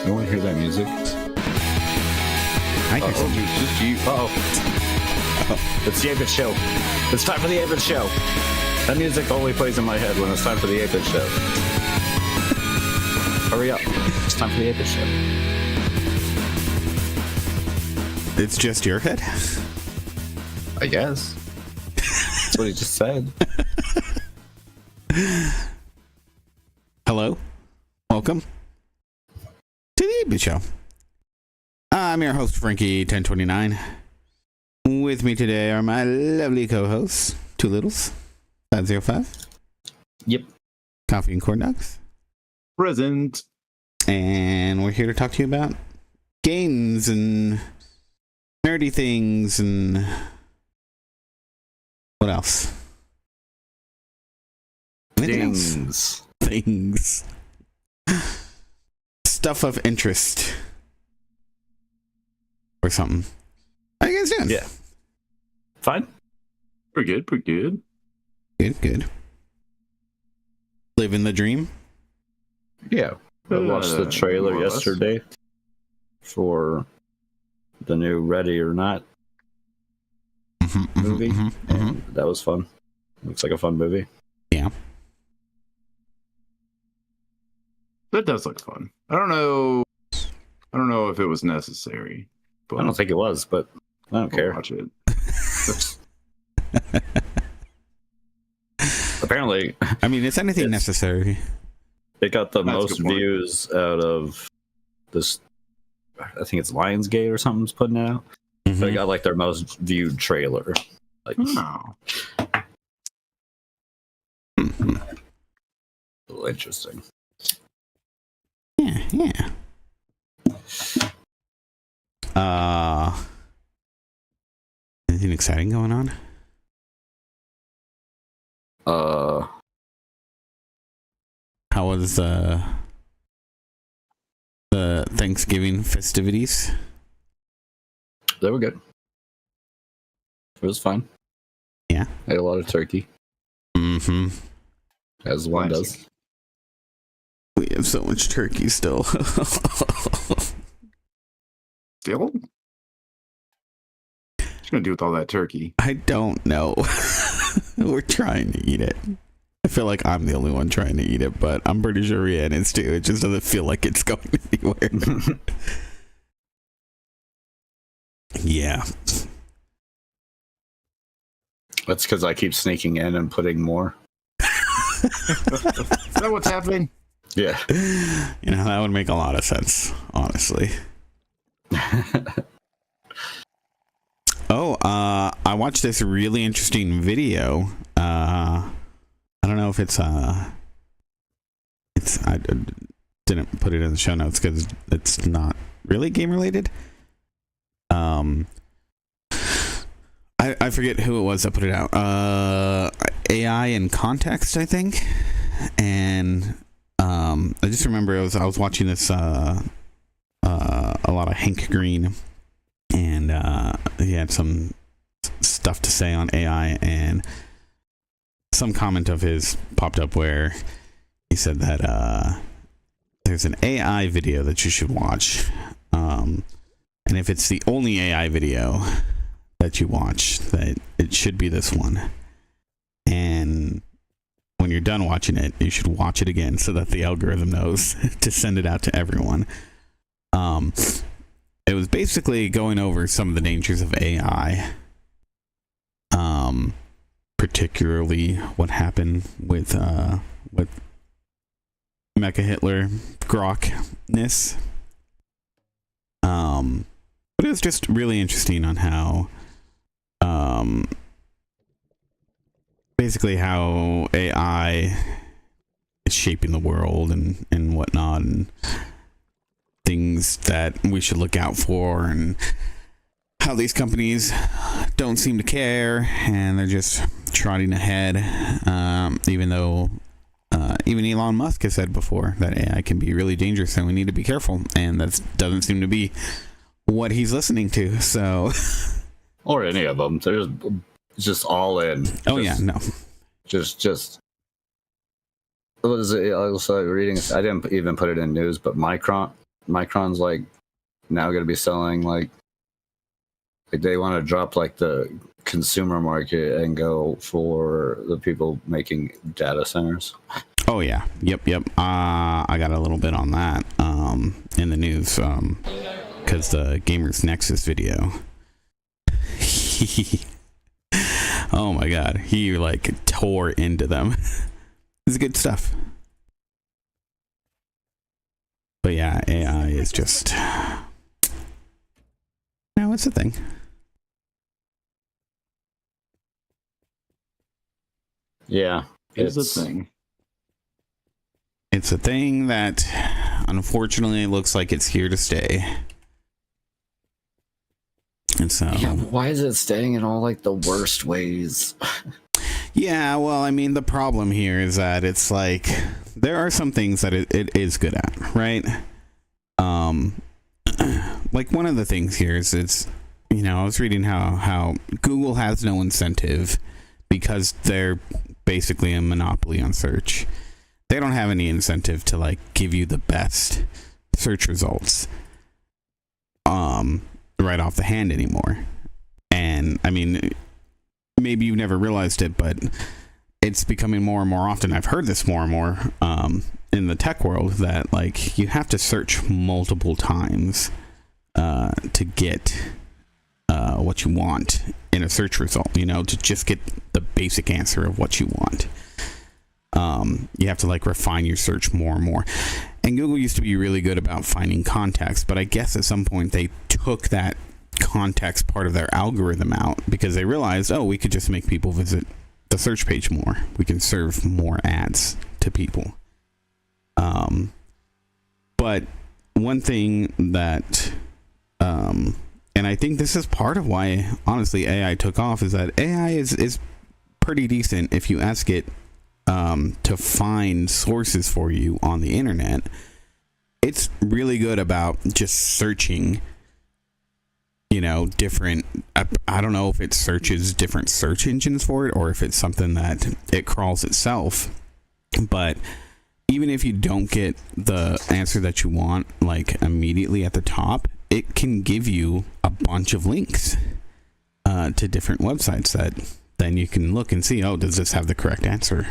I want to hear that music. I can It's just you. It's the 8-Bit Show. It's time for the 8-Bit Show. That music only plays in my head when it's time for the 8-Bit Show. Hurry up. It's time for the 8-Bit Show. It's just your head? I guess. That's what he just said. Hello. Welcome to the 8-Bit Show. I'm your host, Frankie1029. With me today are my lovely co-hosts, Two Littles, 505. Yep. Coffee and Corn Dogs. Present. And we're here to talk to you about games and nerdy things and what else? Anything else? Things. Stuff of interest. Or something. How you guys doing? Yeah. Fine. Pretty good, pretty good. Good. Living the dream? Yeah. I watched the trailer yesterday for the new Ready or Not movie. And that was fun. Looks like a fun movie. Yeah. That does look fun. I don't know if it was necessary. But I don't think it was, but I don't care. Watch it. Apparently, I mean, is anything necessary? it got the That's a most good point. views out of this. I think it's Lionsgate or something's putting it out. So it got like their most viewed trailer. Like, Oh. a little interesting. Yeah. Anything exciting going on? How was the Thanksgiving festivities? They were good. It was fun. Yeah. Ate a lot of turkey, as one Classic. does. We have so much turkey still. Still? What you gonna do with all that turkey? I don't know. We're trying to eat it. I feel like I'm the only one trying to eat it, but I'm pretty sure Rihanna is too. It just doesn't feel like it's going anywhere. Yeah. That's because I keep sneaking in and putting more. Is that what's happening? Yeah. You know, that would make a lot of sense, honestly. Oh, I watched this really interesting video. I don't know if I didn't put it in the show notes because it's not really game related. I forget who it was that put it out. AI in Context, I think. And I just remember I was watching this a lot of Hank Green, and he had some stuff to say on AI, and some comment of his popped up where he said that there's an AI video that you should watch, and if it's the only AI video that you watch, that it should be this one. And when you're done watching it, you should watch it again so that the algorithm knows to send it out to everyone. It was basically going over some of the dangers of AI, particularly what happened with Mecha Hitler Grokness. But it was just really interesting on how basically how AI is shaping the world and whatnot, and things that we should look out for, and how these companies don't seem to care, and they're just trotting ahead, even though even Elon Musk has said before that AI can be really dangerous and we need to be careful, and that doesn't seem to be what he's listening to. So Or any of them. There's just all in. oh yeah, no. Just what is it? I was reading. I didn't even put it in news, but Micron Micron's like now going to be selling like they want to drop like the consumer market and go for the people making data centers. Oh yeah, yep. I got a little bit on that in the news because the Gamers Nexus video. Oh my god, he like tore into them. It's good stuff. But yeah, AI is just it's a thing. Yeah, it's a thing. It's a thing that unfortunately looks like it's here to stay. And so yeah, why is it staying in all like the worst ways? Yeah, well, I mean, the problem here is that it's like there are some things that it is good at, right? Like one of the things here is it's, I was reading how Google has no incentive because they're basically a monopoly on search. They don't have any incentive to like give you the best search results right off the hand anymore. And I mean, maybe you've never realized it, but it's becoming more and more often. I've heard this more and more in the tech world that like you have to search multiple times to get what you want in a search result, to just get the basic answer of what you want. You have to like refine your search more and more. And Google used to be really good about finding context, but I guess at some point they took that context part of their algorithm out because they realized, we could just make people visit the search page more. We can serve more ads to people. But one thing that, and I think this is part of why, honestly, AI took off, is that AI is pretty decent if you ask it to find sources for you on the internet. It's really good about just searching, different, I don't know if it searches different search engines for it or if it's something that it crawls itself. But even if you don't get the answer that you want, like immediately at the top, it can give you a bunch of links to different websites that then you can look and see, does this have the correct answer?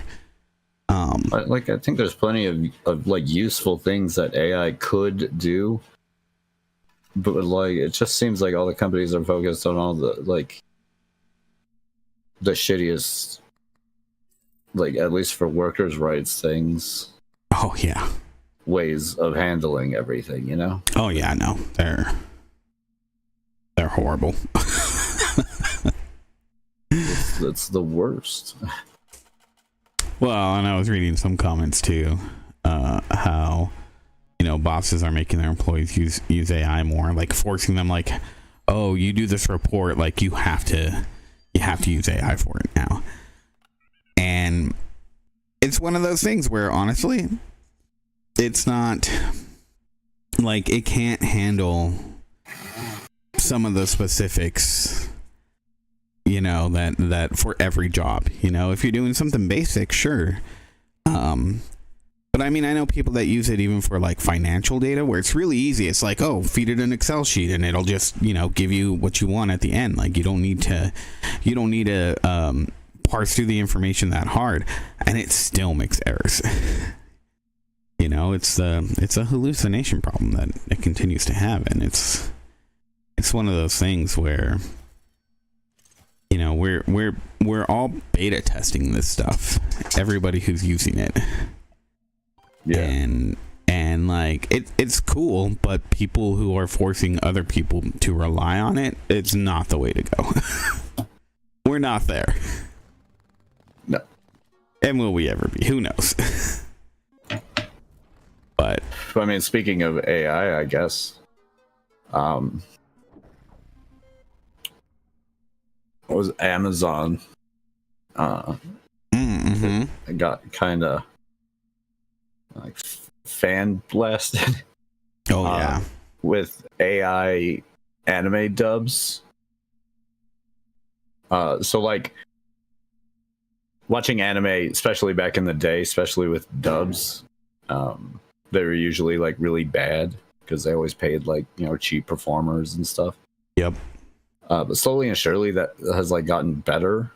Like I think there's plenty of like useful things that AI could do, but like it just seems like all the companies are focused on all the like the shittiest, like at least for workers' rights things. Oh yeah, ways of handling everything, Oh yeah, no, they're horrible. It's the worst. Well, and I was reading some comments too, how bosses are making their employees use AI more, like forcing them, like, you do this report, like you have to use AI for it now. And it's one of those things where honestly, it's not like it can't handle some of the specifics. That for every job, if you're doing something basic, sure. But I mean, I know people that use it even for like financial data where it's really easy. It's like, feed it an Excel sheet and it'll just, give you what you want at the end. Like you don't need to parse through the information that hard, and it still makes errors. It's a hallucination problem that it continues to have, and it's one of those things where we're all beta testing this stuff. Everybody who's using it. Yeah. And like it's cool, but people who are forcing other people to rely on it, it's not the way to go. We're not there. No. And will we ever be? Who knows? But I mean, speaking of AI, I guess what was Amazon mm-hmm. got kind of like fan blasted with AI anime dubs. So like watching anime, especially back in the day, especially with dubs, they were usually like really bad because they always paid like cheap performers and stuff. Yep. But slowly and surely that has like gotten better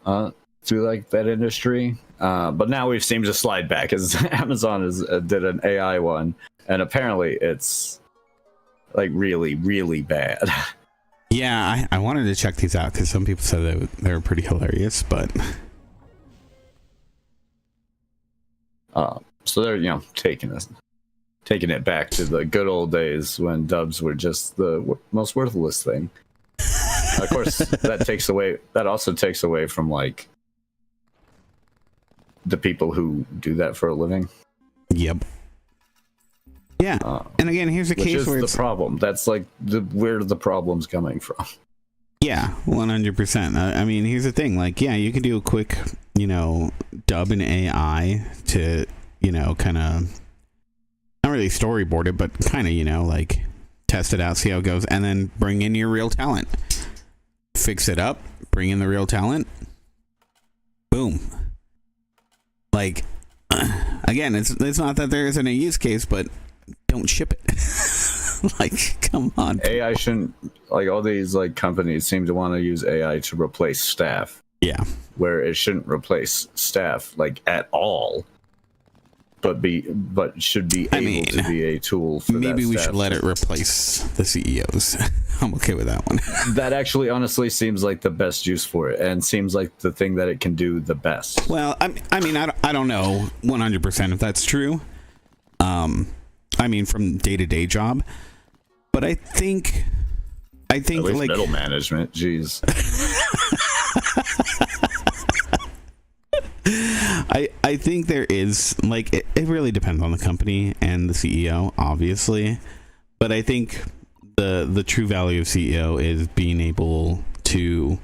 through like that industry. But now we've seemed to slide back as Amazon did an AI one, and apparently it's like really, really bad. Yeah, I wanted to check these out because some people said they were pretty hilarious, but so they're taking it back to the good old days when dubs were just the most worthless thing. Of course, that also takes away from like the people who do that for a living. Yep. Yeah, and again, here's a case where it's the problem. That's like where the problem's coming from. Yeah, 100%. I mean, here's the thing. Like, yeah, you can do a quick, dub in AI to, kind of not really storyboard it, but kind of, like test it out, see how it goes, and then bring in your real talent. Fix it up, bring in the real talent. Boom. Like, again, it's not that there isn't a use case, but don't ship it. Like, come on. AI shouldn't, like, all these like companies seem to want to use AI to replace staff. Yeah. Where it shouldn't replace staff like at all. But should be able to be a tool for maybe that we staff. should let it replace the CEOs. I'm okay with that one. That actually honestly seems like the best use for it, and seems like the thing that it can do the best. Well, I mean, I don't know 100% if that's true. I mean, from day-to-day job, but I think At least like middle management. Jeez. I think there is, like, it really depends on the company and the CEO, obviously, but I think the true value of CEO is being able to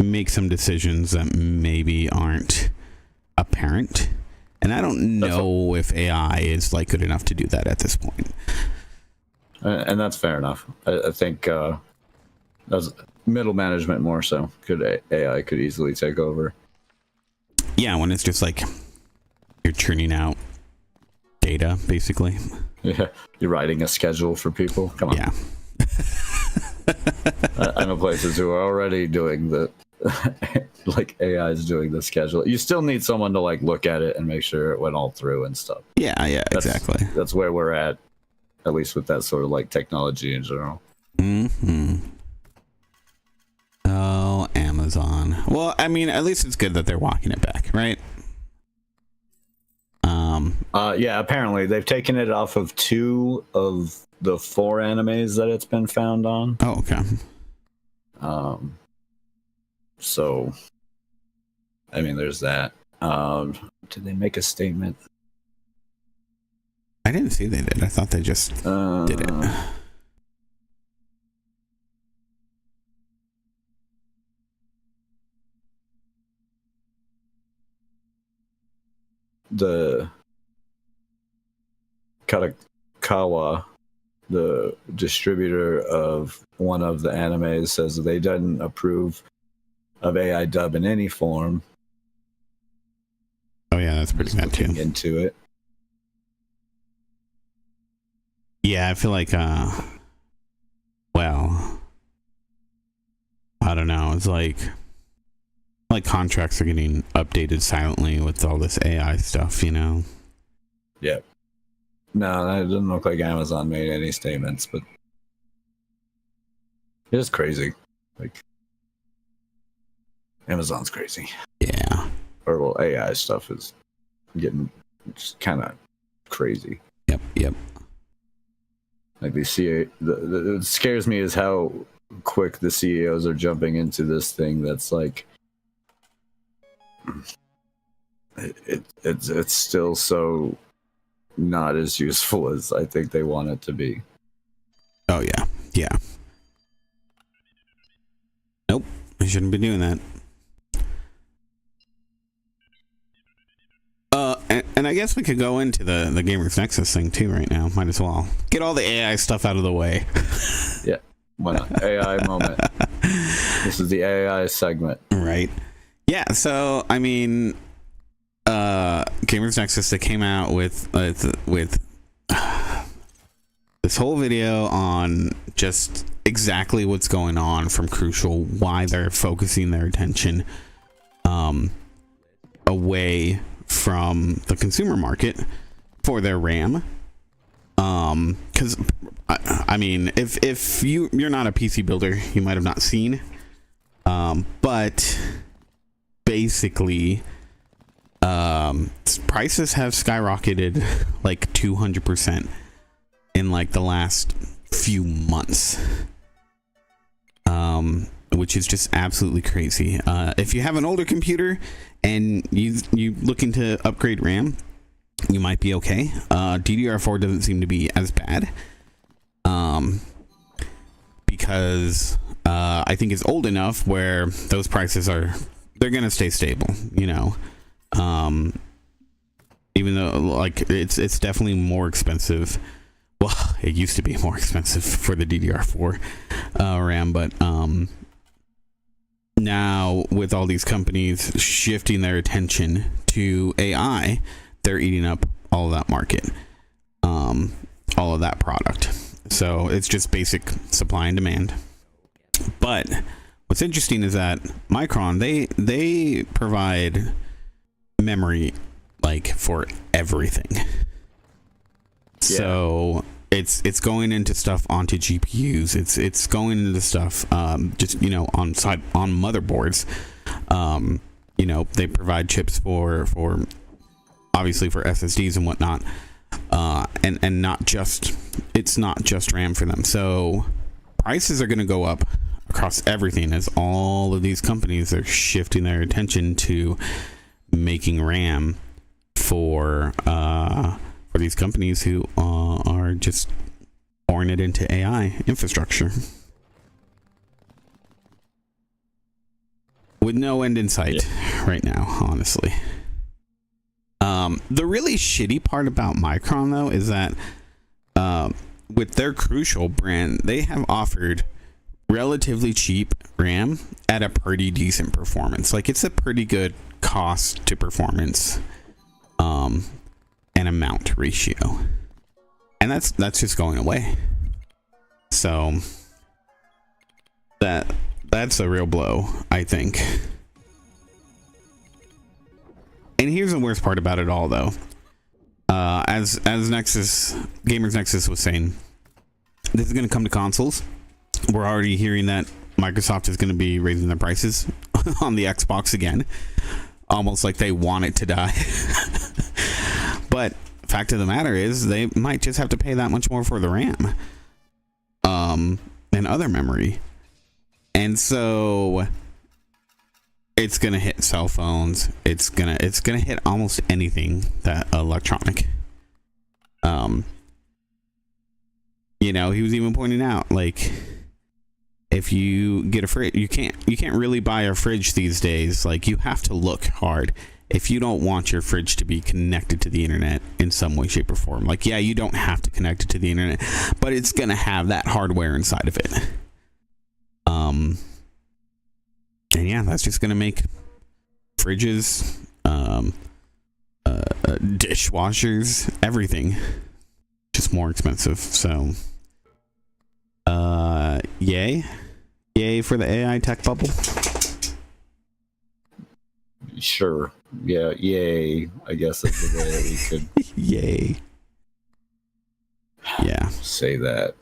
make some decisions that maybe aren't apparent, and I don't know if AI is like good enough to do that at this point. And that's fair enough. I think that's middle management more so. AI could easily take over. Yeah, when it's just like you're churning out data, basically. Yeah, you're writing a schedule for people. Come on. Yeah. I know places who are already doing the like AI is doing the schedule. You still need someone to like look at it and make sure it went all through and stuff. Yeah, exactly. That's where we're at least with that sort of like technology in general. Mm-hmm. Oh, Amazon. Well, I mean, at least it's good that they're walking it back, right? Yeah, apparently they've taken it off of 2 of the 4 animes that it's been found on. Oh, okay. So I mean, there's that. Did they make a statement? I didn't see they did. I thought they just did it. The Kadokawa, the distributor of one of the animes, says they didn't approve of AI dub in any form. Oh yeah, that's pretty bad too. Into it. Yeah, I feel like well, I don't know. It's like contracts are getting updated silently with all this AI stuff, you know? Yeah. No, it doesn't look like Amazon made any statements, but it is crazy. Like, Amazon's crazy. Yeah. Or, well, AI stuff is getting just kind of crazy. Yep. Like, it scares me is how quick the CEOs are jumping into this thing that's like, it's still so not as useful as I think they want it to be. Oh yeah. Nope, I shouldn't be doing that. And I guess we could go into the Gamers Nexus thing too right now. Might as well get all the AI stuff out of the way. Yeah, why not? AI moment. This is the AI segment, right? Yeah. So I mean, Gamers Nexus, they came out with this whole video on just exactly what's going on from Crucial, why they're focusing their attention away from the consumer market for their RAM. Because I mean, if you're not a PC builder, you might have not seen, but basically prices have skyrocketed like 200% in like the last few months, which is just absolutely crazy. If you have an older computer and you looking to upgrade RAM, you might be okay. DDR4 doesn't seem to be as bad, because I think it's old enough where those prices they're gonna stay stable, you know. Even though like it's definitely more expensive. Well, it used to be more expensive for the DDR4 RAM, but now with all these companies shifting their attention to AI, they're eating up all of that market, all of that product. So it's just basic supply and demand. But what's interesting is that Micron, they provide memory like for everything. Yeah. So it's going into stuff onto GPUs. It's going into stuff just, you know, on motherboards. You know, they provide chips for obviously for SSDs and whatnot. And not just, it's not just RAM for them. So prices are going to go up across everything as all of these companies are shifting their attention to making RAM for these companies who are just pouring it into AI infrastructure with no end in sight right now, honestly. The really shitty part about Micron, though, is that with their Crucial brand, they have offered relatively cheap RAM at a pretty decent performance. Like, it's a pretty good cost to performance and amount ratio, and that's just going away. So that's a real blow, I think. And here's the worst part about it all, though. As Gamers Nexus was saying, this is going to come to consoles. We're already hearing that Microsoft is going to be raising their prices on the Xbox again, almost like they want it to die. But fact of the matter is, they might just have to pay that much more for the RAM, and other memory, and so it's gonna hit cell phones. It's gonna hit almost anything that electronic. You know, he was even pointing out, like, if you get a fridge, you can't really buy a fridge these days. Like, you have to look hard if you don't want your fridge to be connected to the internet in some way, shape, or form. Like, yeah, you don't have to connect it to the internet, but it's gonna have that hardware inside of it. And yeah, that's just gonna make fridges, dishwashers, everything just more expensive. So yay for the AI tech bubble. Sure. Yeah, yay, I guess is the way that we could yay. Yeah. say that.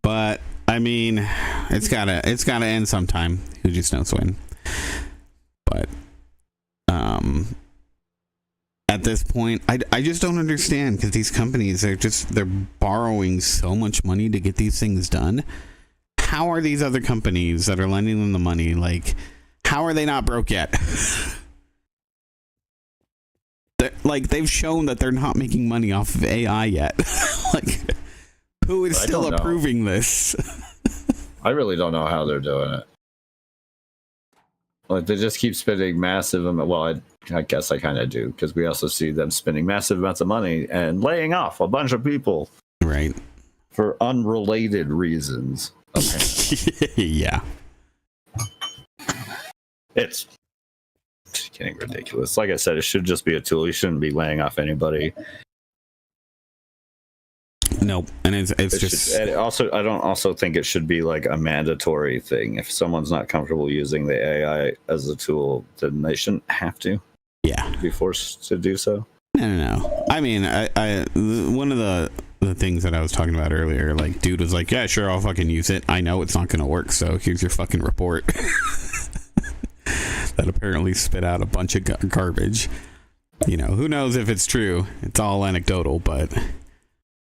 But I mean, it's gotta end sometime. Who just knows when? But at this point, I just don't understand, because these companies they're borrowing so much money to get these things done. How are these other companies that are lending them the money, like, how are they not broke yet? They've shown that they're not making money off of AI yet. Like, who is still approving this? I really don't know how they're doing it. Like, they just keep spending massive amounts. Well, I guess I kind of do, because we also see them spending massive amounts of money and laying off a bunch of people. Right. For unrelated reasons. Yeah. It's getting ridiculous. Like I said, it should just be a tool. You shouldn't be laying off anybody. Nope. And it's It just should, and also, I don't also think it should be like a mandatory thing. If someone's not comfortable using the AI as a tool, then they shouldn't have to yeah. be forced to do so. No. I mean, I one of the things that I was talking about earlier, like, dude was like, yeah, sure, I'll fucking use it. I know it's not going to work, so here's your fucking report. That apparently spit out a bunch of garbage. You know, who knows if it's true? It's all anecdotal, but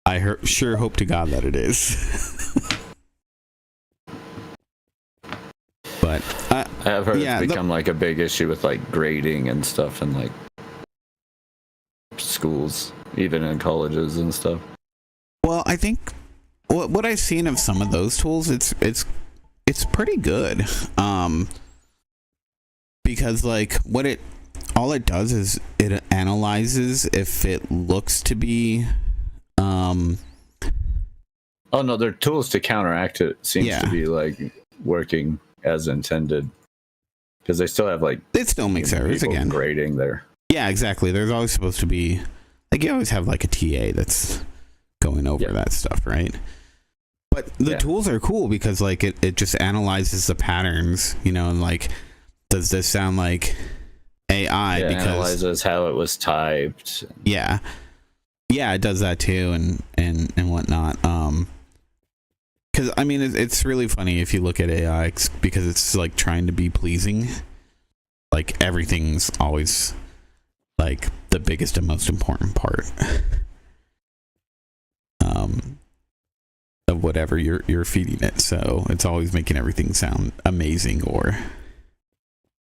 I sure hope to God that it is. But I have heard yeah, it's become like a big issue with like grading and stuff in like schools, even in colleges and stuff. well, I think what I've seen of some of those tools, it's pretty good. Because like all it does is it analyzes if it looks to be Oh no, their tools to counteract it seems to be like working as intended, because they still have like it still makes errors again. Grading there. Yeah, exactly. There's always supposed to be like you always have like a TA that's going over that stuff, right? But the tools are cool because like it just analyzes the patterns, you know, and like does this sound like AI? Yeah, because analyzes how it was typed. Yeah, it does that too, and whatnot. Because I mean, it's really funny if you look at AI because it's like trying to be pleasing. Like everything's always like the biggest and most important part of whatever you're feeding it. So it's always making everything sound amazing or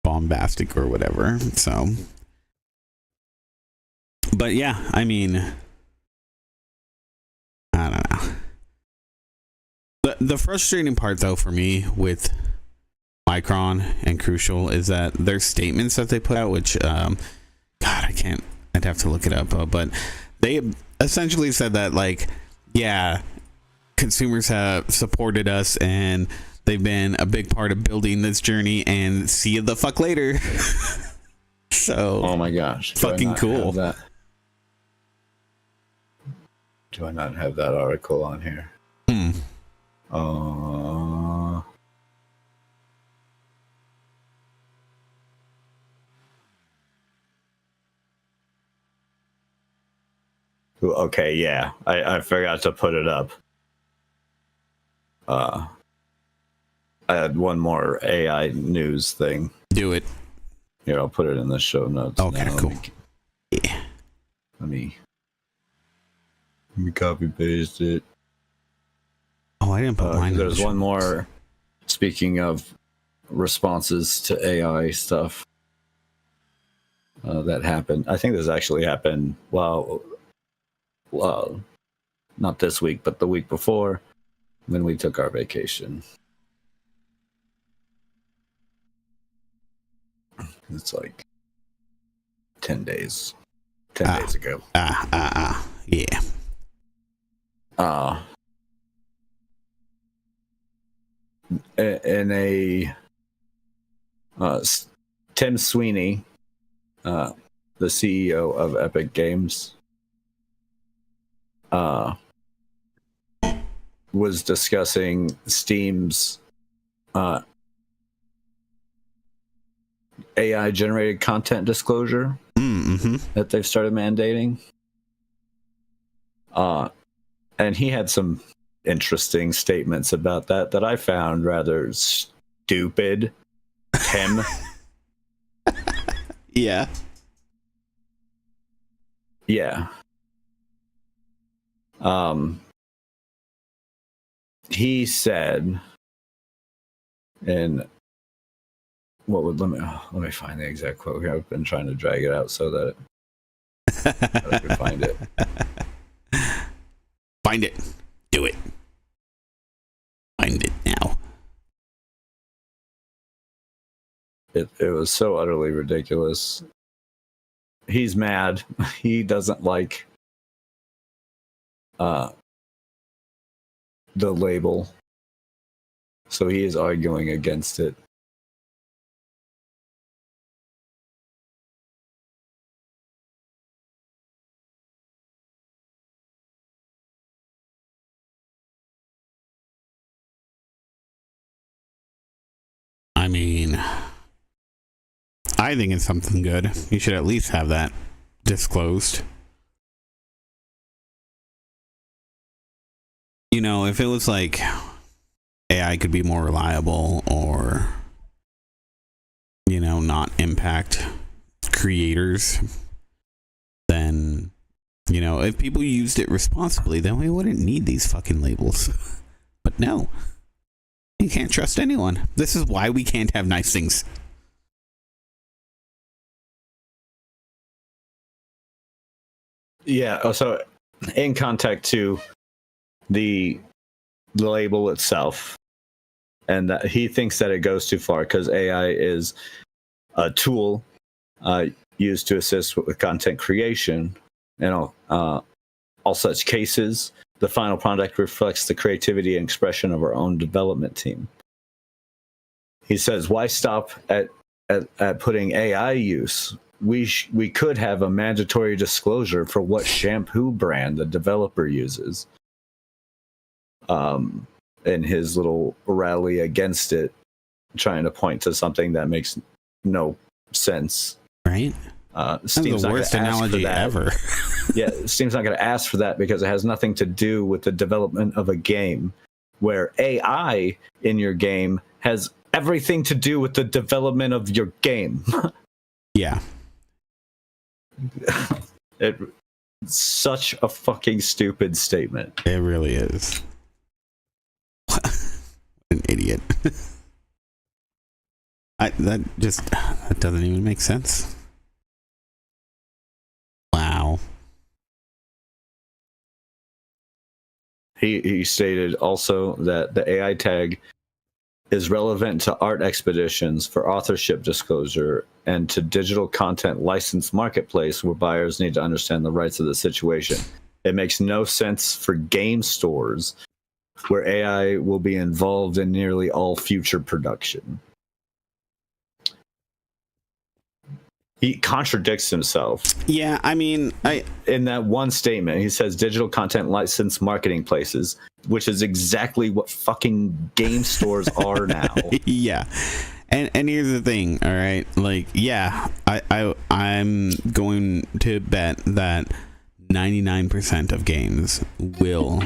bombastic or whatever. So, but yeah, I mean, I don't know. The frustrating part though for me with Micron and Crucial is that their statements that they put out, which God, I'd have to look it up, but they essentially said that like, yeah, consumers have supported us and they've been a big part of building this journey, and see you the fuck later. So, oh my gosh, fucking cool. Do I not have that article on here? Okay, yeah, I forgot to put it up. I had one more AI news thing. Do it. Here, I'll put it in the show notes. Okay, cool. Let me copy paste it. Oh, I didn't put mine. There's one more. Speaking of responses to AI stuff that happened. I think this actually happened. Well, not this week, but the week before, when we took our vacation. It's like 10 days. 10 days ago. Yeah. In a Tim Sweeney, the CEO of Epic Games, was discussing Steam's AI generated content disclosure that they've started mandating. And he had some interesting statements about that I found rather stupid. Tim. Yeah. Yeah. He said, and what would let me find the exact quote here. I've been trying to drag it out so that I can find it. Find it. Do it. Find it now. It was so utterly ridiculous. He's mad. He doesn't like the label, so he is arguing against it. I mean, I think it's something good. You should at least have that disclosed. You know, if it was like AI could be more reliable or, you know, not impact creators, then, you know, if people used it responsibly, then we wouldn't need these fucking labels. But no, you can't trust anyone. This is why we can't have nice things. Yeah. So, in contact to the label itself, and that he thinks that it goes too far because AI is a tool used to assist with content creation. You know, all such cases, the final product reflects the creativity and expression of our own development team. He says, "Why stop at putting AI use? We could have a mandatory disclosure for what shampoo brand the developer uses." In his little rally against it, trying to point to something that makes no sense. Right? Steam's the worst analogy ever. Yeah, Steam's not going to ask for that because it has nothing to do with the development of a game, where AI in your game has everything to do with the development of your game. Yeah. It's such a fucking stupid statement. It really is. An idiot. That doesn't even make sense. Wow. He stated also that the AI tag is relevant to art expeditions for authorship disclosure and to digital content license marketplace where buyers need to understand the rights of the situation. It makes no sense for game stores where AI will be involved in nearly all future production. He contradicts himself. Yeah, I mean, in that one statement, he says digital content license marketing places, which is exactly what fucking game stores are now. Yeah. And here's the thing, all right? Like, yeah, I'm going to bet that 99% of games will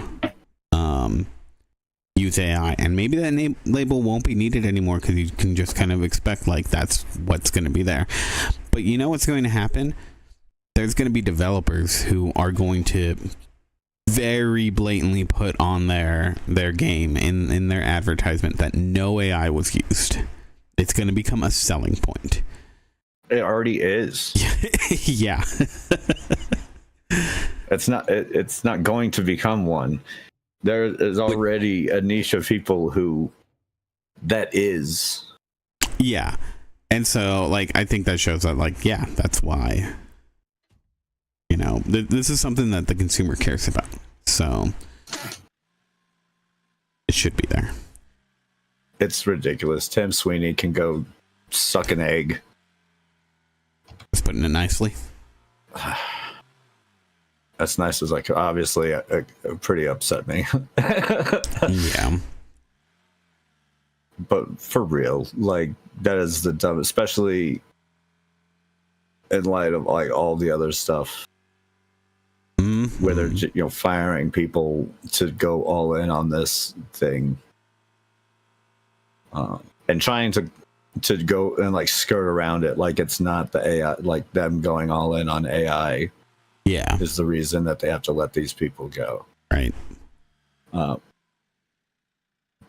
use AI, and maybe that label won't be needed anymore because you can just kind of expect like that's what's going to be there. But you know what's going to happen? There's going to be developers who are going to very blatantly put on their game in their advertisement that no AI was used. It's going to become a selling point. It already is. Yeah. It's not going to become one. There is already a niche of people who that is. Yeah. And so, like, I think that shows that, like, yeah, that's why, you know, this is something that the consumer cares about. So it should be there. It's ridiculous. Tim Sweeney can go suck an egg. Just putting it nicely. As nice as like, obviously, it pretty upset me. Yeah. But for real, like, that is the dumb, especially in light of like all the other stuff where they're firing people to go all in on this thing, and trying to go and like skirt around it, like it's not the AI, like them going all in on AI. Yeah, is the reason that they have to let these people go. Right. But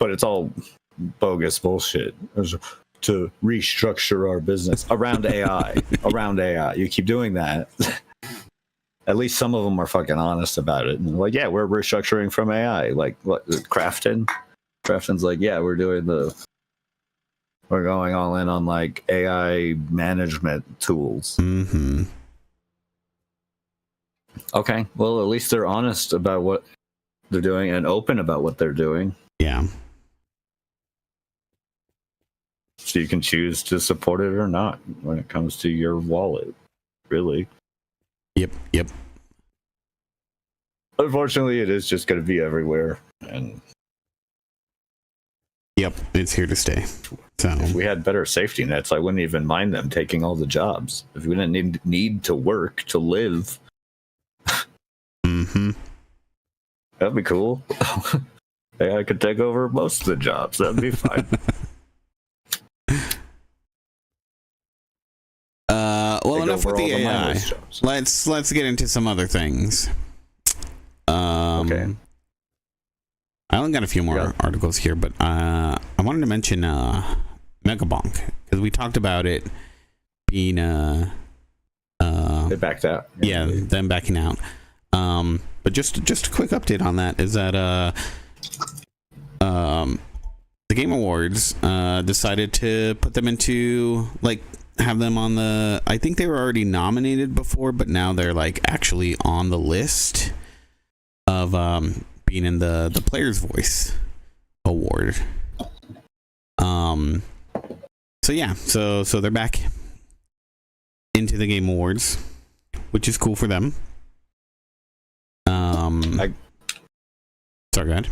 it's all bogus bullshit. To restructure our business around AI. Around AI. You keep doing that. At least some of them are fucking honest about it. And like, yeah, we're restructuring from AI. Like, what, Crafton? Crafton's like, yeah, we're going all in on like AI management tools. Mm-hmm. Okay, well, at least they're honest about what they're doing and open about what they're doing. Yeah. So you can choose to support it or not when it comes to your wallet, really. Yep. Unfortunately, it is just going to be everywhere. And yep, it's here to stay. So if we had better safety nets, I wouldn't even mind them taking all the jobs. If we didn't need to work to live, mm-hmm. that'd be cool. I could take over most of the jobs. That'd be fine. Well, Take enough over with the all AI. mindless jobs. Let's get into some other things. Okay. I only got a few more Yeah. articles here, but I wanted to mention Megabonk because we talked about it being They backed out. yeah, them backing out. But just a quick update on that is that the Game Awards decided to put them into like have them on the. I think they were already nominated before, but now they're like actually on the list of being in the Player's Voice Award. So yeah, so they're back into the Game Awards, which is cool for them. Sorry, go ahead.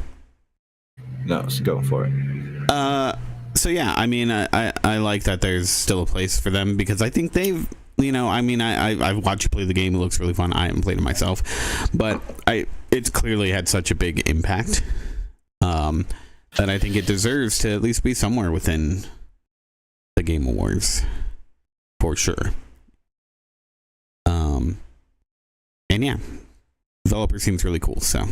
No, just go for it. So yeah, I mean, I like that there's still a place for them because I think they've, you know, I mean, I've watched you play the game. It looks really fun. I haven't played it myself, but it's clearly had such a big impact that I think it deserves to at least be somewhere within the Game Awards for sure. And yeah, developer seems really cool. So.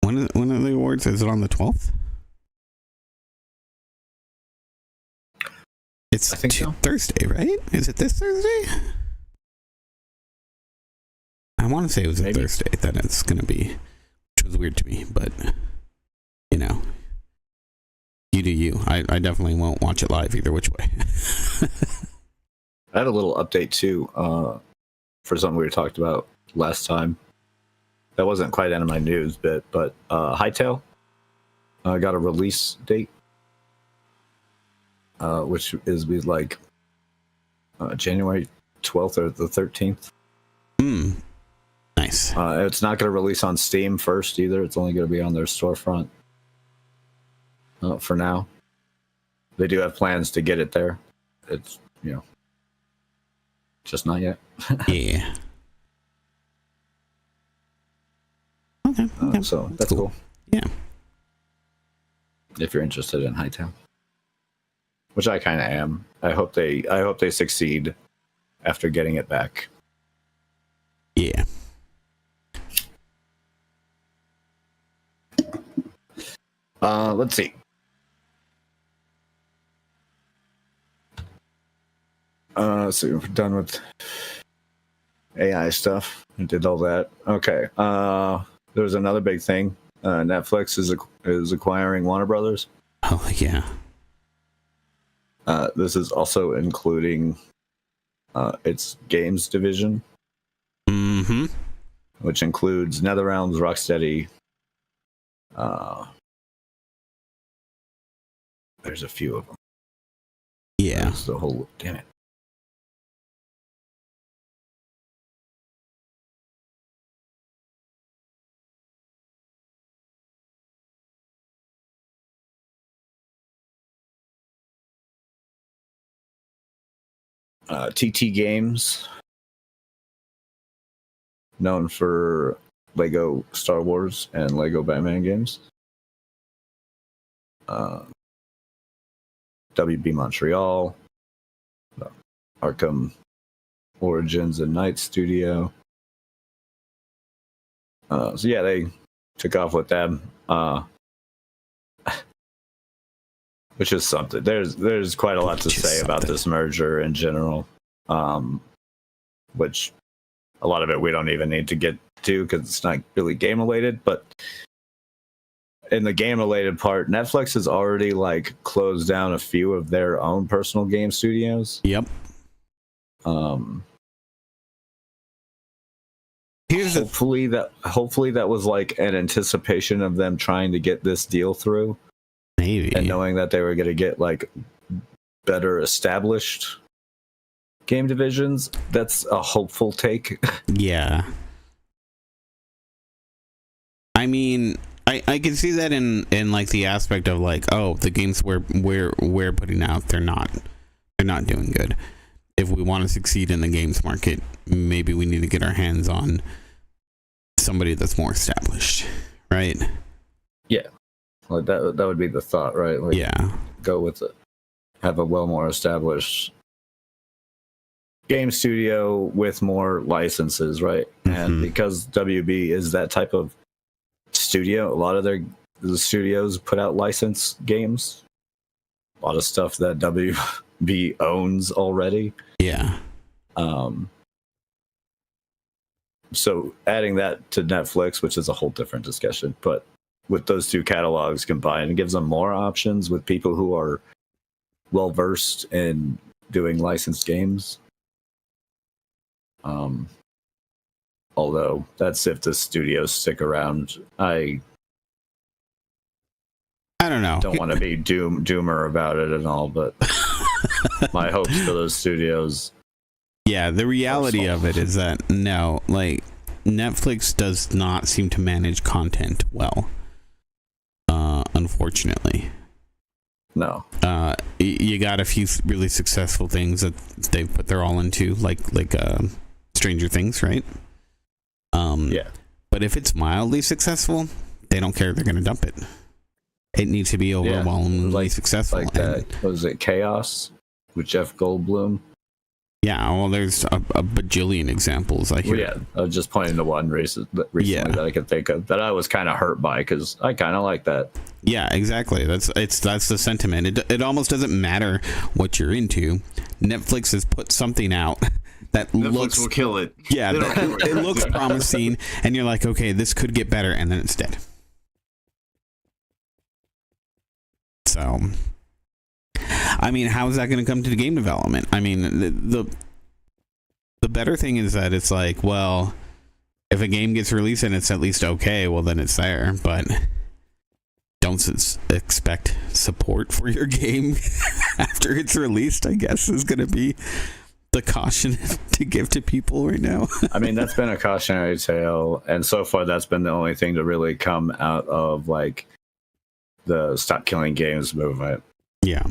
When are the awards? Is it on the 12th? It's I think so. Thursday, right? Is it this Thursday? I want to say it was a Thursday that it's going to be, which was weird to me, but, you know, you do you. I definitely won't watch it live either which way. I had a little update too for something we talked about last time. That wasn't quite out of my news bit, but Hytale got a release date, which is like January 12th or the 13th. Nice. It's not going to release on Steam first either. It's only going to be on their storefront for now. They do have plans to get it there. It's, you know, just not yet. Yeah. Okay. So that's cool. Yeah. If you're interested in Hytale, which I kind of am, I hope they succeed after getting it back. Yeah. Let's see. So we're done with AI stuff. We did all that. Okay. There's another big thing. Netflix is acquiring Warner Brothers. Oh yeah. This is also including its games division, which includes NetherRealms, Rocksteady. There's a few of them. Yeah. There's the whole. Damn it. TT Games, known for Lego Star Wars and Lego Batman games. WB Montreal, Arkham Origins and Night Studio. So yeah, they took off with them, which is something. There's quite a lot to say about this merger in general, which a lot of it we don't even need to get to because it's not really game related. But in the game related part, Netflix has already like closed down a few of their own personal game studios. Yep. Hopefully that was like an anticipation of them trying to get this deal through. Maybe. And knowing that they were going to get like better established game divisions. That's a hopeful take. Yeah. I mean, I can see that in like the aspect of like, oh, the games we're putting out, they're not doing good. If we want to succeed in the games market, maybe we need to get our hands on somebody that's more established, right? Yeah, like that would be the thought, right? Like, Yeah, go with it. Have a more established game studio with more licenses, right? And because WB is that type of studio, a lot of the studios put out licensed games. A lot of stuff that WB owns already. Yeah. So adding that to Netflix, which is a whole different discussion, but with those two catalogs combined, it gives them more options with people who are well versed in doing licensed games. Although that's if the studios stick around. I don't know. Don't want to be doomer about it and all, but my hopes for those studios. Yeah, the reality of it is that no, like Netflix does not seem to manage content well. Unfortunately. No. You got a few really successful things that they've put their all into, like Stranger Things, right? Yeah. But if it's mildly successful, they don't care. They're going to dump it. It needs to be overwhelmingly successful. Like that. Was it Chaos with Jeff Goldblum? Yeah, well, there's a bajillion examples. I hear. Well, yeah, I was just pointing to one recently that I could think of that I was kind of hurt by because I kind of like that. Yeah, exactly. That's the sentiment. It almost doesn't matter what you're into. Netflix has put something out that Netflix will kill it. Yeah, it looks promising, and you're like, okay, this could get better, and then it's dead. So, I mean, how is that going to come to the game development? I mean, the better thing is that it's like, well, if a game gets released and it's at least okay, well, then it's there, but don't expect support for your game after it's released, I guess, is going to be the caution to give to people right now. I mean, that's been a cautionary tale, and so far that's been the only thing to really come out of like the stop killing games movement. Yeah.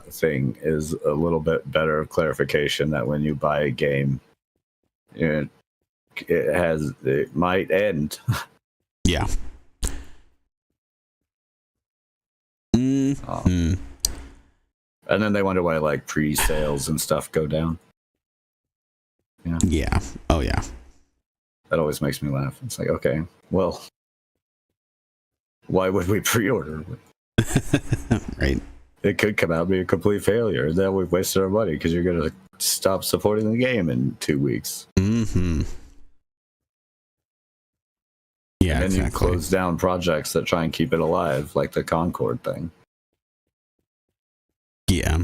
Thing is a little bit better clarification that when you buy a game, it might end. Yeah. And then they wonder why like pre-sales and stuff go down. Yeah. Yeah. Oh yeah. That always makes me laugh. It's like, okay, well, why would we pre-order? Right. It could come out and be a complete failure. Then we've wasted our money because you're going to stop supporting the game in 2 weeks. Mm-hmm. Yeah, and then exactly. you close down projects that try and keep it alive, like the Concord thing. Yeah.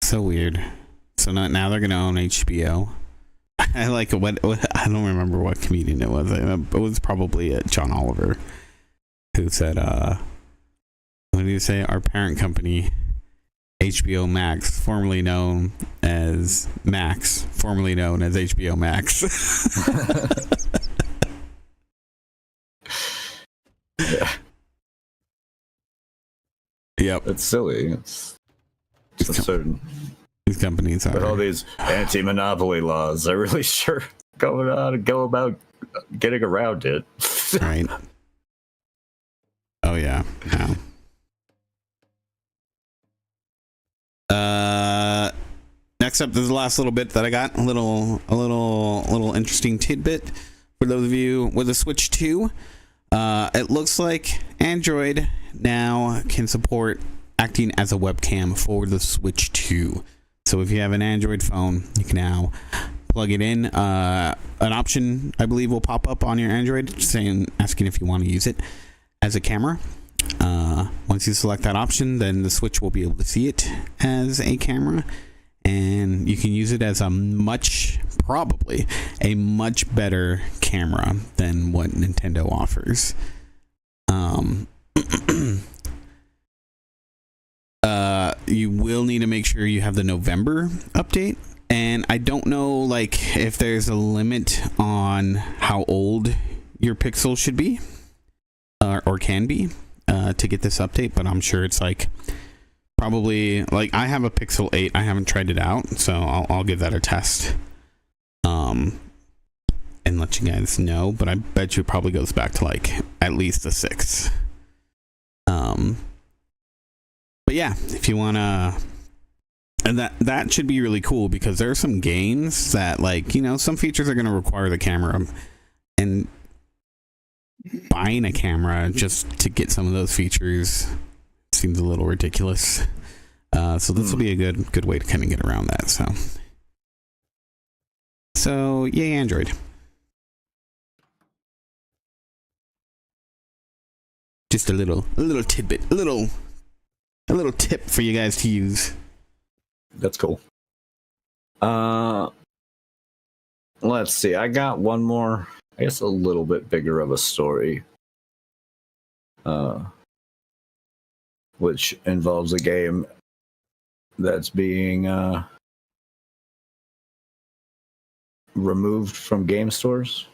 So weird. So now they're going to own HBO. I like what I don't remember what comedian it was. It was probably John Oliver who said, what did he say? Our parent company, HBO Max, formerly known as Max, formerly known as HBO Max. Yeah. Yep. It's silly. It's certain. These companies are. But all these anti-monopoly laws are really sure going on and go about getting around it. Right. Oh yeah. No. Next up, this is the last little bit that I got. A little interesting tidbit for those of you with a Switch 2. It looks like Android now can support acting as a webcam for the Switch 2. So if you have an Android phone, you can now plug it in. An option, I believe, will pop up on your Android asking if you want to use it as a camera. Once you select that option, then the Switch will be able to see it as a camera. And you can use it as probably a much better camera than what Nintendo offers. You will need to make sure you have the November update And I don't know, like, if there's a limit on how old your Pixel should be, or can be, to get this update. But I'm sure it's like probably like I have a Pixel 8. I haven't tried it out, so I'll give that a test. And let you guys know. But I bet you it probably goes back to like at least a 6. But yeah, if you wanna. And that should be really cool because there are some games that, like, you know, some features are going to require the camera, and buying a camera just to get some of those features seems a little ridiculous. So this will be a good way to kind of get around that. So yay, Android. Just a little tidbit, a little tip for you guys to use. That's cool. Let's see. I got one more, I guess a little bit bigger of a story. Which involves a game that's being removed from game stores,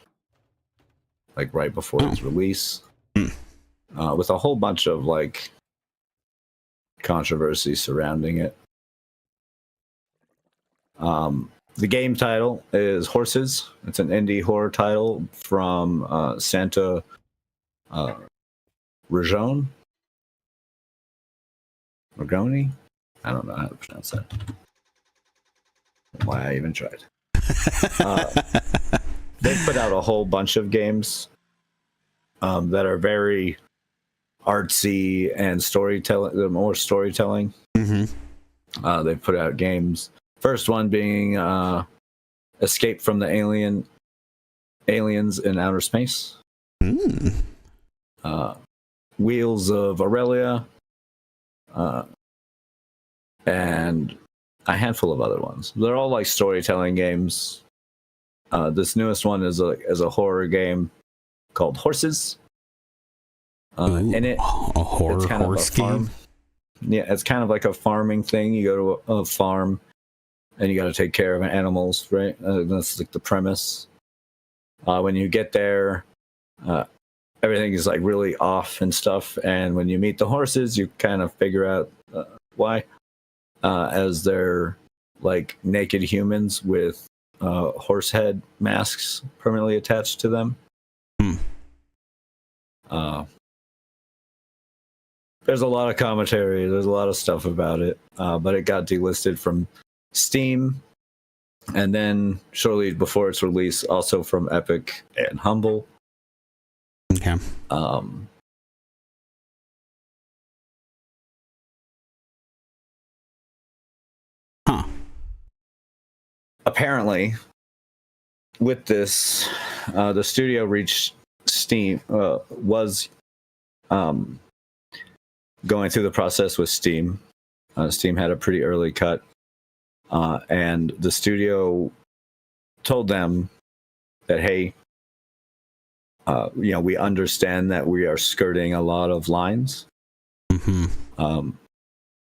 like right before its release. With a whole bunch of like controversy surrounding it. The game title is Horses. It's an indie horror title from Santa Regione. Regoni? I don't know how to pronounce that. Why I even tried. They've put out a whole bunch of games that are very artsy and storytelling. They're more storytelling. Mm-hmm. They've put out games. First one being Escape from the Aliens in Outer Space. Wheels of Aurelia. And a handful of other ones. They're all like storytelling games. This newest one is a horror game called Horses. In it, a horror it's kind horse of a farm. game. Yeah, it's kind of like a farming thing. You go to a farm, and you got to take care of animals, right? That's like the premise. When you get there, everything is like really off and stuff. And when you meet the horses, you kind of figure out why, as they're like naked humans with horse head masks permanently attached to them. There's a lot of commentary. There's a lot of stuff about it, but it got delisted from Steam, and then shortly before its release, also from Epic and Humble. Okay. Apparently, with this, the studio reached Steam, was going through the process with Steam. Steam had a pretty early cut, and the studio told them that, hey, we understand that we are skirting a lot of lines,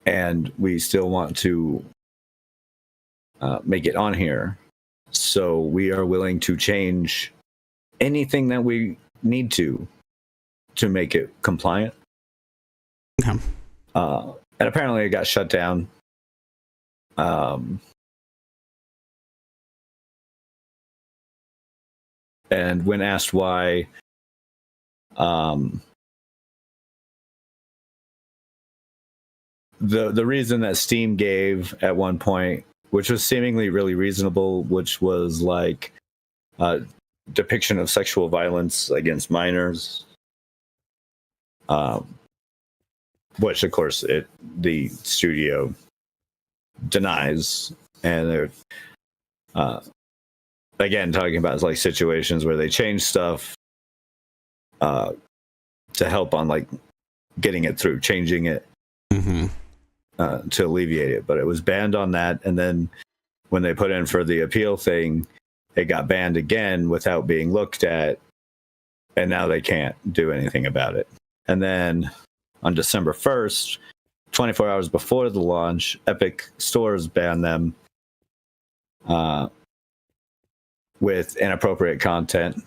and we still want to make it on here. So we are willing to change anything that we need to make it compliant. Okay. And apparently it got shut down. And when asked why, the reason that Steam gave at one point, which was seemingly really reasonable, which was like depiction of sexual violence against minors, which of course the studio denies, and they're again talking about like situations where they change stuff to help on like getting it through, changing it to alleviate it, but it was banned on that. And then when they put in for the appeal thing, it got banned again without being looked at, and now they can't do anything about it. And then on December 1st, 24 hours before the launch, Epic Stores banned them with inappropriate content.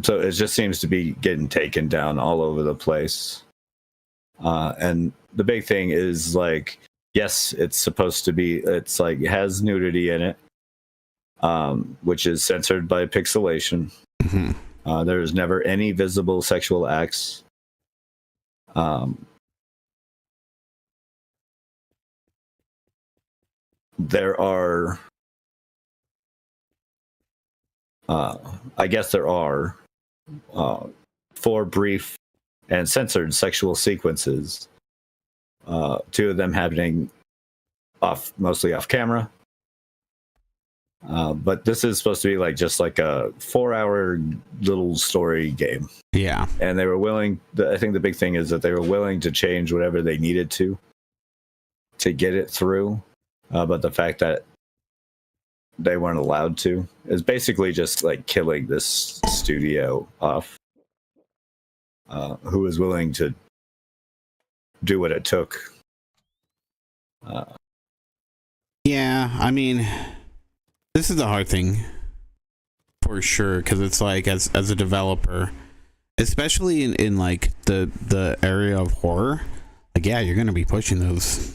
So it just seems to be getting taken down all over the place. And the big thing is like, yes, it's supposed to be, it's like, it has nudity in it, which is censored by pixelation. Mm-hmm. There's never any visible sexual acts. There are, I guess there are 4 brief and censored sexual sequences. 2 of them happening mostly off camera. But this is supposed to be like just like a 4-hour little story game. Yeah. And they were willing, I think the big thing is that they were willing to change whatever they needed to get it through. But the fact that they weren't allowed to is basically just like killing this studio off, who was willing to do what it took. Yeah, I mean, this is the hard thing for sure, because it's like as a developer, especially in like the area of horror, like yeah, you're gonna be pushing those,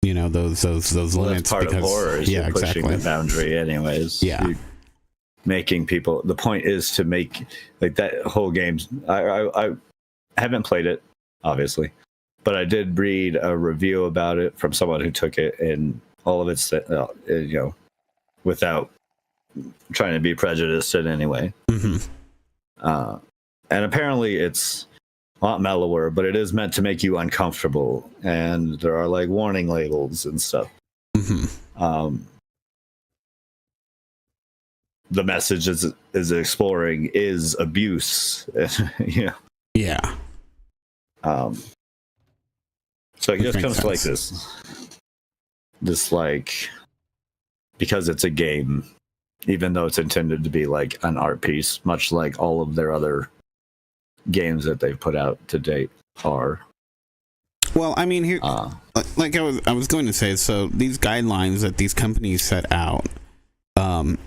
you know, those limits. That's part because of horror. Is you're pushing the boundary, anyways. Yeah. Making people. The point is to make like that whole game. I haven't played it, obviously, but I did read a review about it from someone who took it, and all of it's you know, without trying to be prejudiced in any way. Mm-hmm. And apparently it's not mellower, but it is meant to make you uncomfortable, and there are like warning labels and stuff. Mm-hmm. The message is exploring is abuse. You know? Yeah. So it just comes to like this like, because it's a game, even though it's intended to be like an art piece, much like all of their other games that they've put out to date are. Well, I mean, here, like I was going to say, so these guidelines that these companies set out,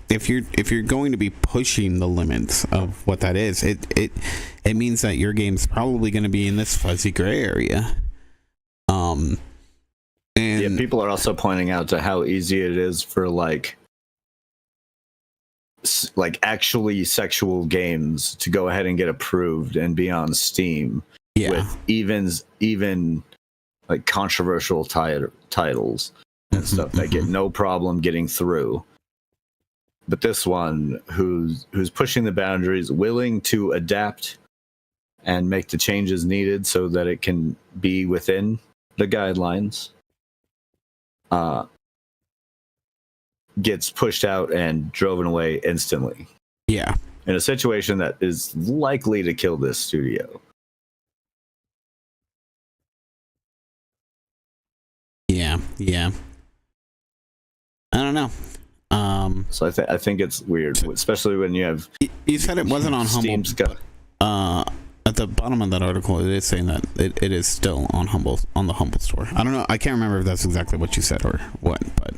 if you're going to be pushing the limits of what that is, it means that your game's probably going to be in this fuzzy gray area. And yeah, people are also pointing out to how easy it is for like actually sexual games to go ahead and get approved and be on Steam, with even like controversial titles and stuff that get no problem getting through. But this one, who's pushing the boundaries, willing to adapt and make the changes needed so that it can be within the guidelines, gets pushed out and driven away instantly. Yeah. In a situation that is likely to kill this studio. Yeah. I don't know. So I think it's weird, especially when you have. You said it wasn't on Humble. At the bottom of that article, it is saying that it is still on the Humble store. I don't know. I can't remember if that's exactly what you said or what, but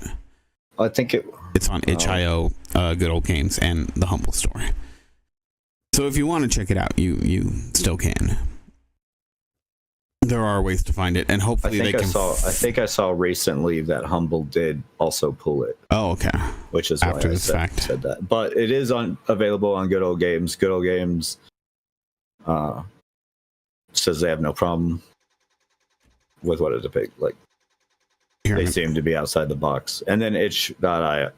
I think it's on itch.io, Good Old Games, and the Humble store. So if you want to check it out, you still can. There are ways to find it, and hopefully they can. I think I saw recently that Humble did also pull it. Oh, okay. Which is after why I said that. But it is available on Good Old Games. Good Old Games says they have no problem with what it depicts. Like, they seem to be outside the box. And then itch.io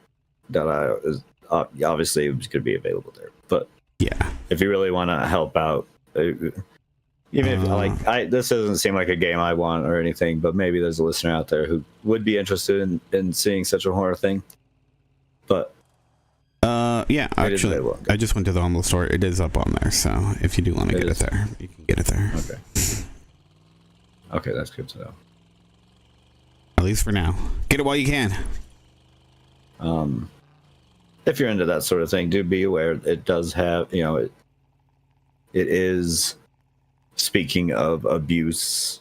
is obviously it's going to be available there. But yeah, if you really want to help out. Even if this doesn't seem like a game I want or anything, but maybe there's a listener out there who would be interested in seeing such a horror thing. But yeah, actually, I just went to the Humble store. It is up on there, so if you do want to get it there, you can get it there. Okay, that's good to know. At least for now, get it while you can. If you're into that sort of thing, do be aware it does have, it is. Speaking of abuse,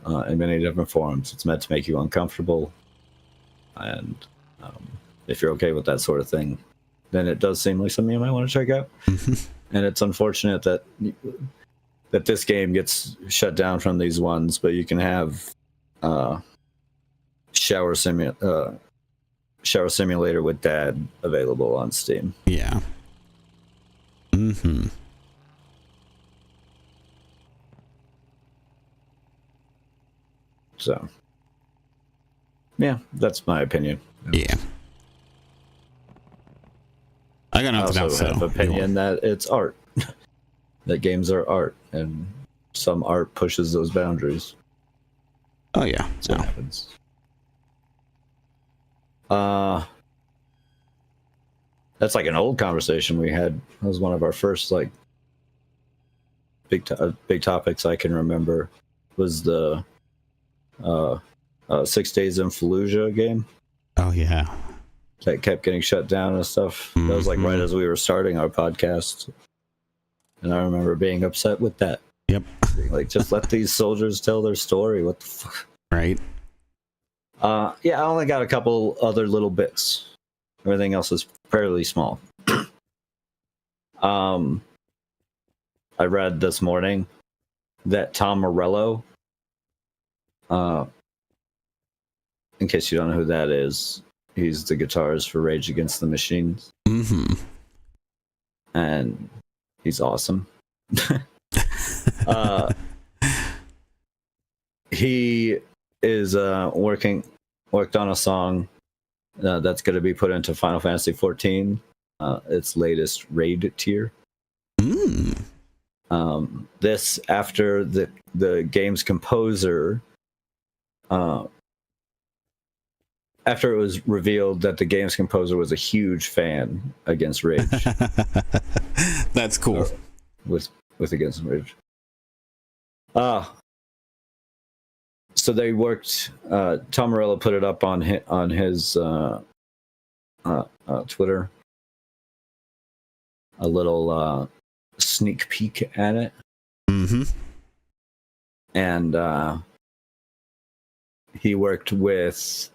in many different forms. It's meant to make you uncomfortable, and if you're okay with that sort of thing, then it does seem like something you might want to check out. And it's unfortunate that this game gets shut down from these ones, but you can have Shower Simulator with Dad available on Steam. Yeah. So, yeah, that's my opinion. Yeah. I got I nothing else. also have opinion that it's art. That games are art, and some art pushes those boundaries. Oh yeah. That's what happens. That's like an old conversation we had. That was one of our first like big topics I can remember. Was the 6 Days in Fallujah game Oh yeah. that kept getting shut down and stuff. That was like right as we were starting our podcast, and I remember being upset with that. Yep. Being like, just let these soldiers tell their story. What the fuck? Right. Yeah, I only got a couple other little bits. Everything else is fairly small. I read this morning that Tom Morello, in case you don't know who that is, he's the guitarist for Rage Against the Machine. And he's awesome. He is worked on a song that's going to be put into Final Fantasy XIV, its latest raid tier. This after the game's composer, after it was revealed that the game's composer was a huge fan against Rage. That's cool. With Against Rage. So they worked. Tom Morello put it up on his Twitter. A little sneak peek at it. And he worked with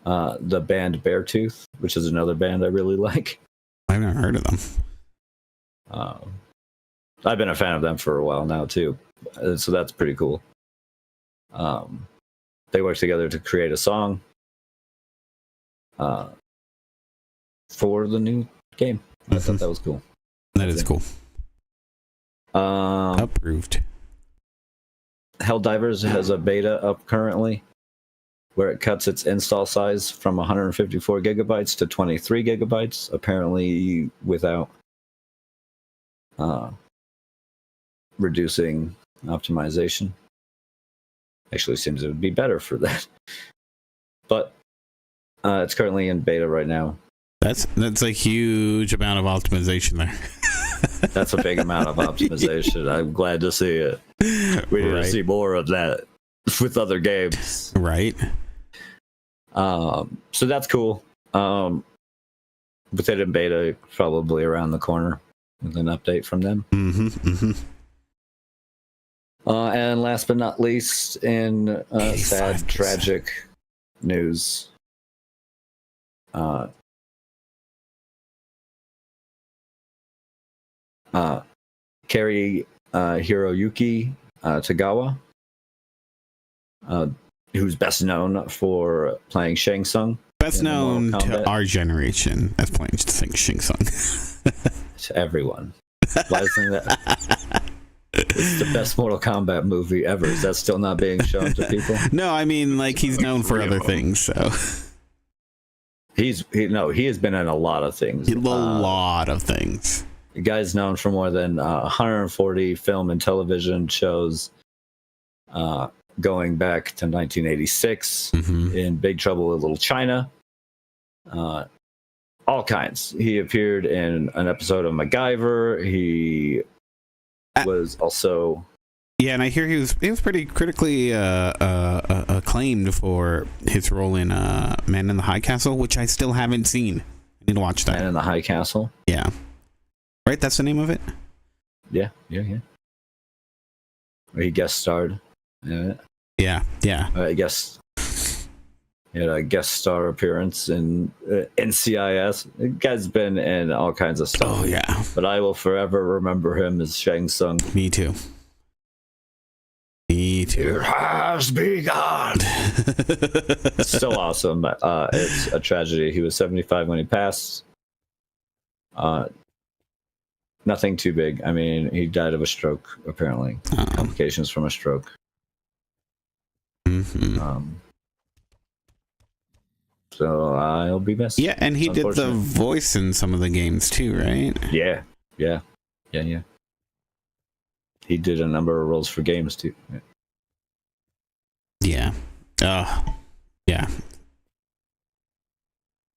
the band Beartooth, which is another band I really like. I've never heard of them. I've been a fan of them for a while now too, so that's pretty cool. They worked together to create a song for the new game. I thought that was cool. That is cool. Approved. Helldivers has a beta up currently where it cuts its install size from 154 gigabytes to 23 gigabytes, apparently without reducing optimization. Actually seems it would be better for that. But it's currently in beta right now. That's a huge amount of optimization there. That's a big amount of optimization. I'm glad to see it. We need to see more of that with other games. Right. So that's cool. With it in beta, probably around the corner with an update from them. And last but not least, in sad, tragic news, Kari Hiroyuki Tagawa, who's best known for playing Shang Tsung. Best known to our generation as playing Shang Tsung. To everyone. Why isn't that? It's the best Mortal Kombat movie ever. Is that still not being shown to people? No, I mean, like, he's known for other things, so. He has been in a lot of things. A lot of things. The guy's known for more than 140 film and television shows, going back to 1986 in Big Trouble in Little China. All kinds. He appeared in an episode of MacGyver. He was also... Yeah, and I hear he was pretty critically acclaimed for his role in Man in the High Castle, which I still haven't seen. I need to watch that. Man in the High Castle? Yeah. Right, that's the name of it? Yeah. Where he guest starred in it. Yeah. I guess he had a guest star appearance in NCIS. The guy's been in all kinds of stuff. Oh yeah. But I will forever remember him as Shang Tsung. Me too. It has begun. So awesome. It's a tragedy. He was 75 when he passed. Nothing too big. I mean, he died of a stroke, apparently. Complications from a stroke. Mm-hmm. So I'll be missed. Yeah, and he did the voice in some of the games too, right? Yeah. He did a number of roles for games too. Yeah. Yeah.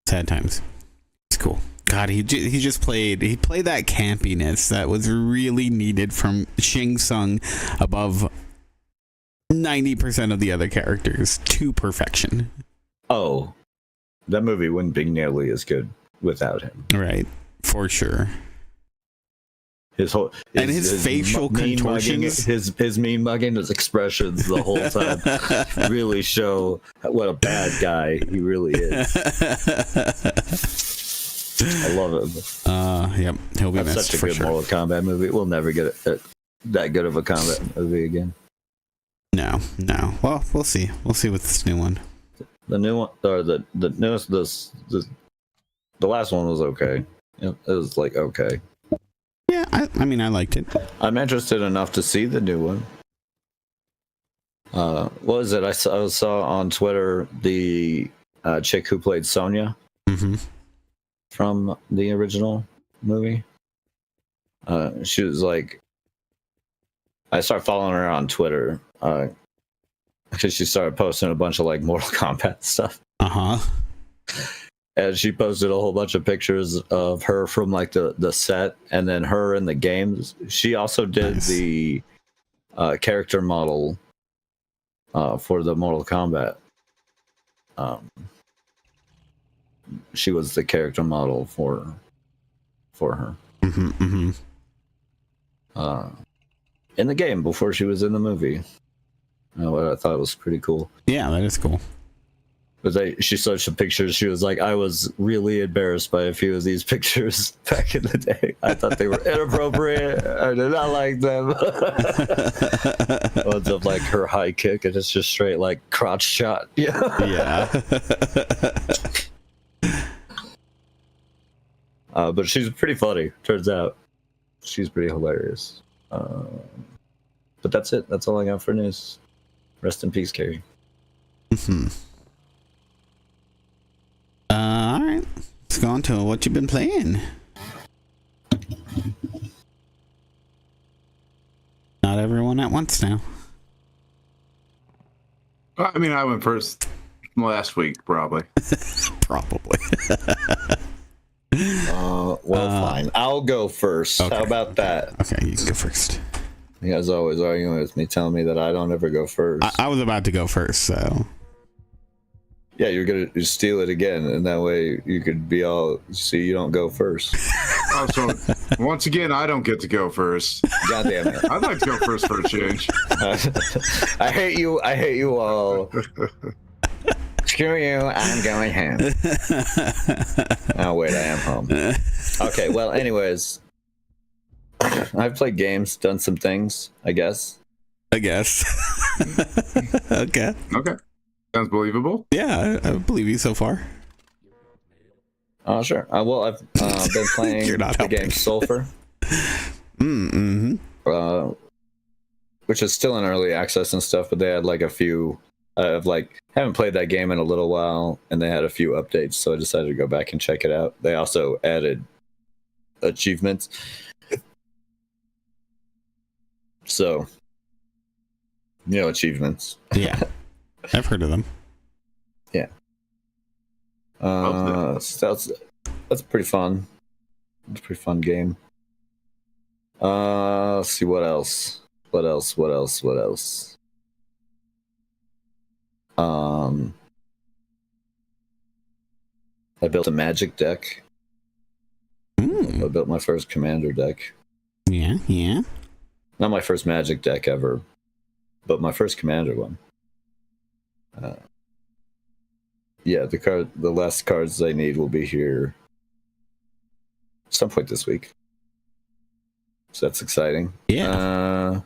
Sad times. It's cool. God, he played that campiness that was really needed from Shang Tsung above 90% of the other characters to perfection. Oh, that movie wouldn't be nearly as good without him. Right, for sure. His facial contortions, his mean mugging, his expressions the whole time really show what a bad guy he really is. I love it. Yep, he'll be missed. That's such a good Mortal Kombat movie. We'll never get that good of a combat movie again. No. Well, we'll see. We'll see with this new one. The new one, or the newest, the last one was okay. It was like okay. Yeah, I mean, I liked it. I'm interested enough to see the new one. What was it? I saw on Twitter the chick who played Sonya from the original movie. She was like, I started following her on Twitter because she started posting a bunch of like Mortal Kombat stuff. And she posted a whole bunch of pictures of her from like the set, and then her in the games. She also did the character model for the Mortal Kombat. She was the character model for her. In the game before she was in the movie. I thought it was pretty cool. Yeah, that is cool. But she showed some pictures. She was like, I was really embarrassed by a few of these pictures back in the day. I thought they were inappropriate. I did not like them. Ones of like her high kick, and it's just straight like crotch shot. Yeah. But she's pretty funny. Turns out, she's pretty hilarious. But that's it. That's all I got for news. Rest in peace, Carrie. All right. Let's go on to what you've been playing. Not everyone at once now. I mean, I went first last week, probably. Probably. Fine. I'll go first. Okay. How about that? Okay, you can go first. You guys always arguing with me, telling me that I don't ever go first. I was about to go first, so. Yeah, you're gonna steal it again, and that way you could be all. So you don't go first. Oh, so once again, I don't get to go first. God damn it! I'd like to go first for a change. I hate you. I hate you all. Screw you. I'm going home. Oh wait, I am home. Okay. Well, anyways, I've played games, done some things. I guess. Okay. Sounds believable. Yeah, I believe you so far. Oh, sure. Well, I've been playing the game Sulfur. Which is still in early access and stuff, but they had like a few. Haven't played that game in a little while, and they had a few updates, so I decided to go back and check it out. They also added achievements. So, achievements. Yeah. I've heard of them. Yeah. That's pretty fun. It's a pretty fun game. Let's see what else. What else? I built a magic deck. I built my first commander deck. Yeah. Not my first magic deck ever, but my first commander one. Yeah, the last cards I need will be here some point this week. So that's exciting. Yeah.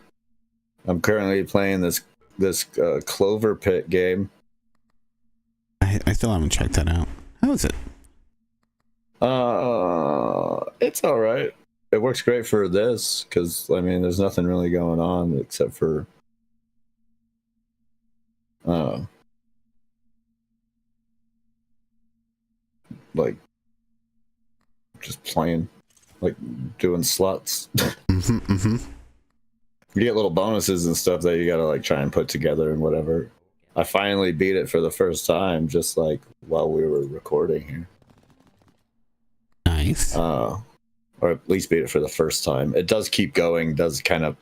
I'm currently playing this Clover Pit game. I still haven't checked that out. How is it? It's all right. It works great for this because I mean, there's nothing really going on except for like just playing, like doing slots. Mm-hmm. You get little bonuses and stuff that you gotta like try and put together and whatever. I finally beat it for the first time, just like while we were recording here. Nice. Or at least beat it for the first time. It does keep going, does kind of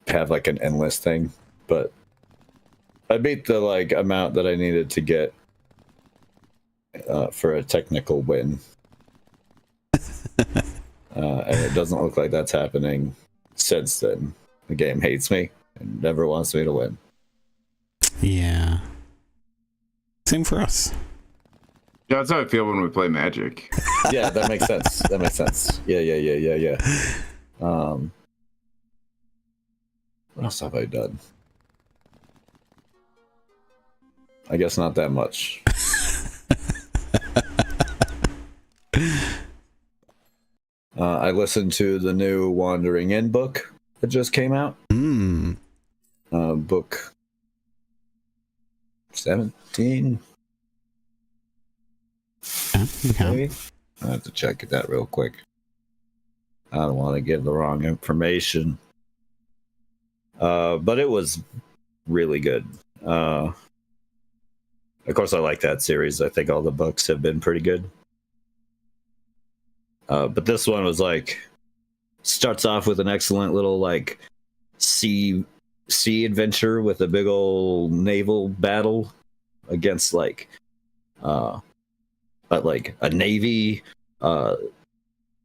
have like an endless thing, but I beat the like amount that I needed to get for a technical win. And it doesn't look like that's happening since then. The game hates me and never wants me to win. Yeah. Same for us. Yeah, that's how I feel when we play Magic. Yeah, that makes sense. That makes sense. Yeah. What else have I done? I guess not that much. I listened to the new Wandering In book that just came out. Book 17. Okay. Maybe? I have to check that real quick. I don't want to give the wrong information. But it was really good. Of course, I like that series. I think all the books have been pretty good. But this one was like, starts off with an excellent little like sea adventure with a big old naval battle against like a navy,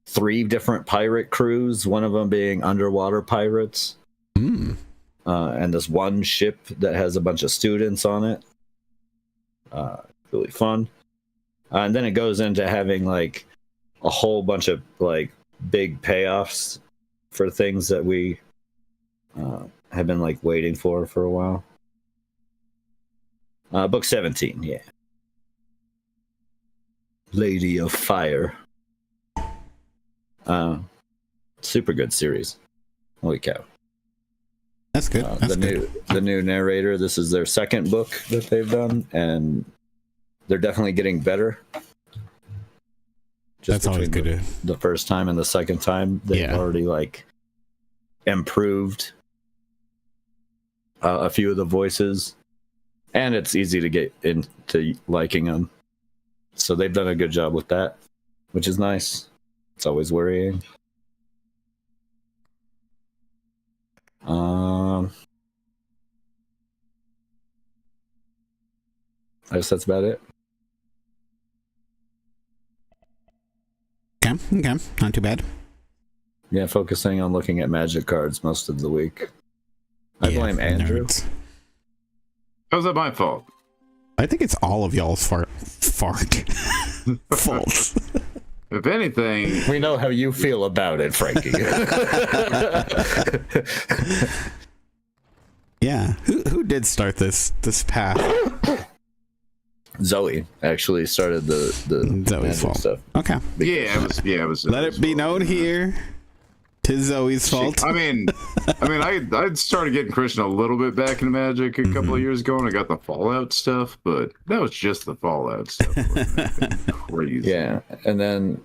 3 different pirate crews, one of them being underwater pirates, and this one ship that has a bunch of students on it. Really fun. And then it goes into having like a whole bunch of like big payoffs for things that we have been like waiting for a while. Book 17, yeah. Lady of Fire. Super good series. Holy cow. That's good. That's the new narrator, this is their second book that they've done, and they're definitely getting better. That's always good. The first time and the second time, they've already like improved a few of the voices, and it's easy to get into liking them. So they've done a good job with that, which is nice. It's always worrying. I guess that's about it. Okay, not too bad. Yeah, focusing on looking at Magic cards most of the week. I blame Andrew. How's that my fault? I think it's all of y'all's fault. If anything, we know how you feel about it, Frankie. Yeah, who did start this path? Zoe actually started the Zoe's fault. Stuff. Okay. It was. Let it be known here. 'Tis Zoe's fault. I started getting Christian a little bit back into Magic a couple of years ago, and I got the Fallout stuff, but that was just the Fallout stuff. It wasn't anything crazy. Yeah, and then,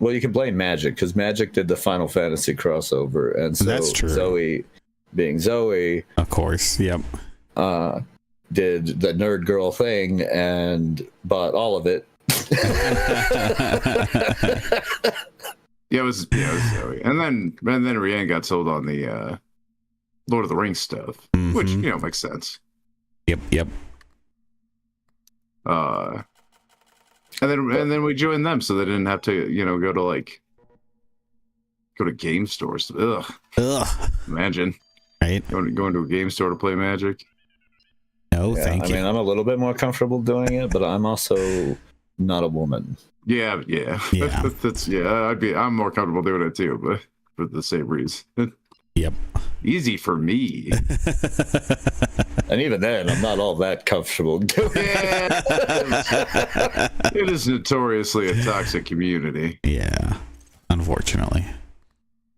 well, you can blame Magic because Magic did the Final Fantasy crossover, and so that's true. Zoe, being Zoe, of course, yep, did the nerd girl thing and bought all of it. Yeah, it was Zoe. And then Rianne got sold on the Lord of the Rings stuff, which, makes sense. Yep. And then we joined them so they didn't have to, go to game stores. Ugh. Imagine. Right. Going to a game store to play Magic. No, thank I you. mean, I'm a little bit more comfortable doing it, but I'm also not a woman. Yeah. I'm more comfortable doing it too, but for the same reason. Yep. Easy for me. And even then, I'm not all that comfortable doing it. It is notoriously a toxic community. Yeah, unfortunately.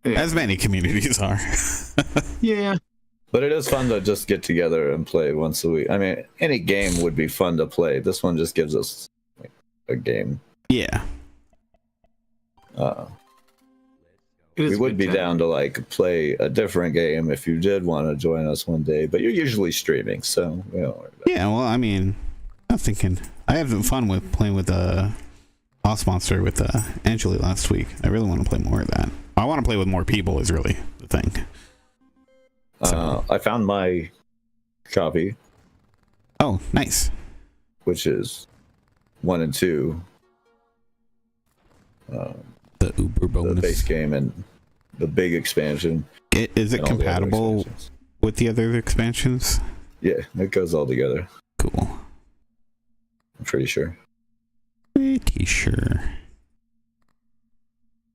Yeah. As many communities are. Yeah. But it is fun to just get together and play once a week. I mean, any game would be fun to play. This one just gives us like, a game. Yeah. We would be down to like play a different game if you did want to join us one day, but you're usually streaming, so we don't worry about it. Yeah, well, I mean, I'm thinking I had some fun with playing with Boss Monster with Angeli last week. I really want to play more of that. I want to play with more people is really the thing. So. I found my copy. Oh, nice. Which is 1 and 2. The Uber bonus. The base game and the big expansion. Is it compatible with the other expansions? Yeah, it goes all together. Cool. I'm pretty sure. Pretty sure.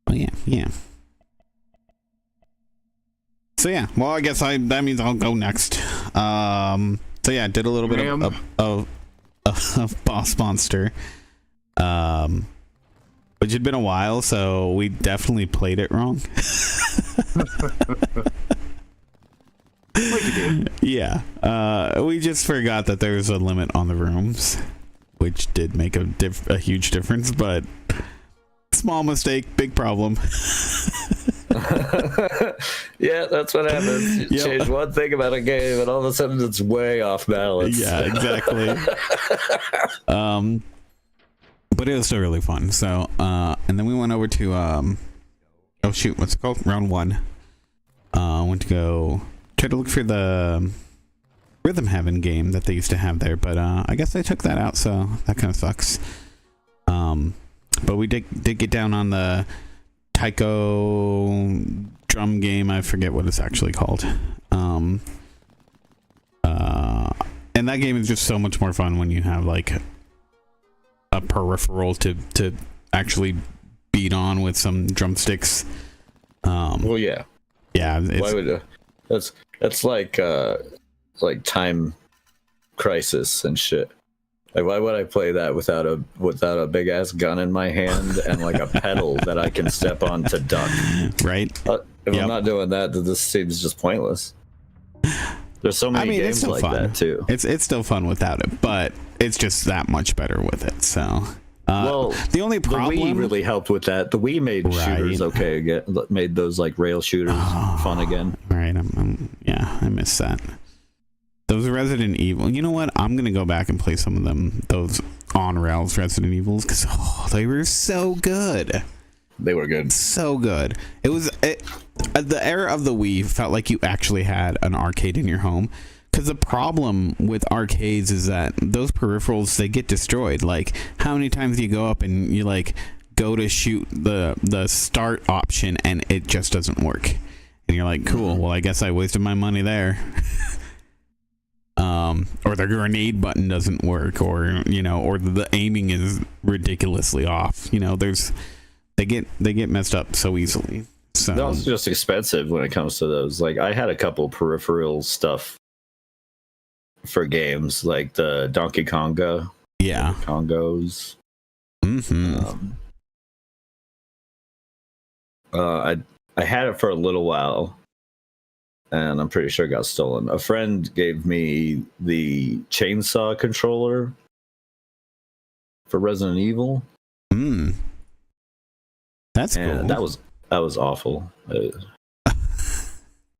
Oh yeah. So yeah, well, I guess that means I'll go next. So yeah, I did a little bit of Boss Monster. Which had been a while, so we definitely played it wrong. Like you did. Yeah. We just forgot that there was a limit on the rooms, which did make a huge difference, but small mistake, big problem. Yeah, that's what happens. You change one thing about a game, and all of a sudden it's way off balance. Yeah, exactly. But it was still really fun. So, and then we went over to, oh shoot, what's it called? Round 1. Went to go try to look for the Rhythm Heaven game that they used to have there, but I guess they took that out, so that kind of sucks. But we did get down on the Taiko drum game. I forget what it's actually called. And that game is just so much more fun when you have like a peripheral to actually beat on with some drumsticks. Well, yeah. Why would that's like Time Crisis and shit. Like, why would I play that without a big ass gun in my hand and like a pedal that I can step on to duck? Right. If I'm not doing that, then this seems just pointless. There's so many games like that too. It's still fun without it, but it's just that much better with it. So, well, the only problem, the Wii really helped with that. The Wii made shooters okay again, made those like rail shooters fun again. Right. I miss that. Those Resident Evil. You know what? I'm gonna go back and play some of them. Those on rails Resident Evils, because they were so good. They were good. So good. It was the era of the Wii felt like you actually had an arcade in your home. Because the problem with arcades is that those peripherals, they get destroyed. Like, how many times do you go up and you like go to shoot the start option and it just doesn't work? And you're like, cool, well, I guess I wasted my money there. Or the grenade button doesn't work, or or the aiming is ridiculously off. They get messed up so easily. So that's just expensive when it comes to those. Like, I had a couple peripheral stuff for games, like the Donkey Konga. Yeah. Congos. Mm-hmm. I had it for a little while, and I'm pretty sure it got stolen. A friend gave me the chainsaw controller for Resident Evil. That's cool. That was awful.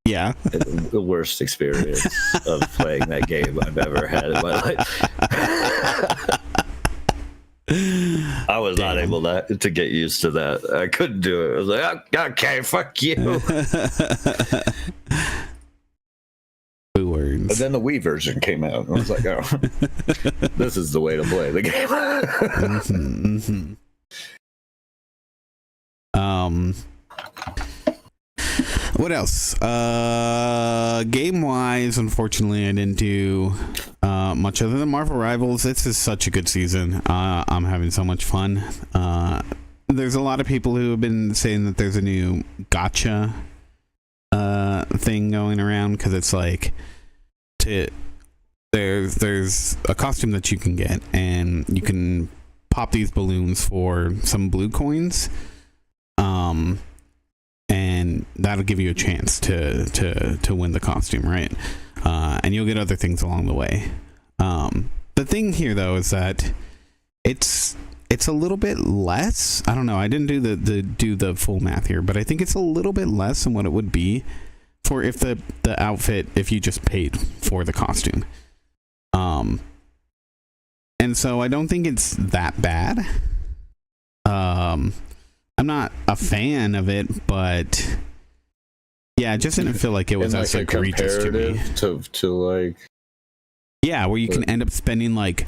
Yeah. The worst experience of playing that game I've ever had in my life. I was not able to get used to that. I couldn't do it. I was like, okay, fuck you. Words. But then the Wii version came out, and I was like, oh, this is the way to play the game. What else? Game wise, unfortunately, I didn't do much other than Marvel Rivals. This is such a good season. I'm having so much fun. There's a lot of people who have been saying that there's a new gotcha thing going around, because it's like there's a costume that you can get, and you can pop these balloons for some blue coins, and that'll give you a chance to win the costume, right? And you'll get other things along the way. The thing here, though, is that it's a little bit less. I don't know. I didn't do the full math here, but I think it's a little bit less than what it would be for if the outfit, if you just paid for the costume. And so I don't think it's that bad. I'm not a fan of it, but yeah, it just didn't feel like it was as egregious to me. To like, yeah, where you can end up spending like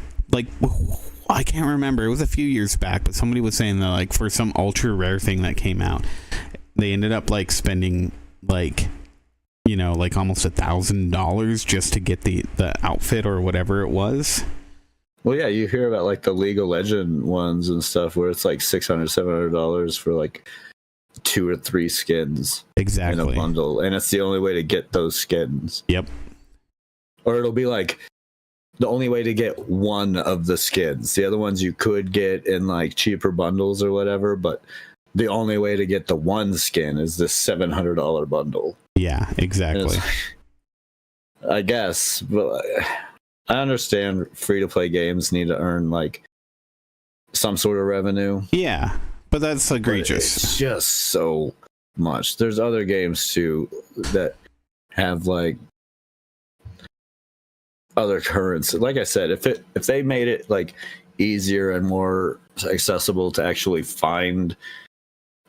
I can't remember. It was a few years back, but somebody was saying that like for some ultra rare thing that came out, they ended up like spending like, you know, like almost $1,000 just to get the outfit or whatever it was. well, yeah, you hear about like the League of Legends ones and stuff where it's like $600-$700 for like 2 or 3 skins Exactly. in a bundle, and it's the only way to get those skins. Yep. Or it'll be like the only way to get one of the skins. The other ones you could get in like cheaper bundles or whatever, but the only way to get the one skin is this $700 bundle. Yeah, exactly. I guess, but I understand free-to-play games need to earn like some sort of revenue. Yeah, but that's egregious. But it's just so much. There's other games too that have like other currency. Like I said, if they made it like easier and more accessible to actually find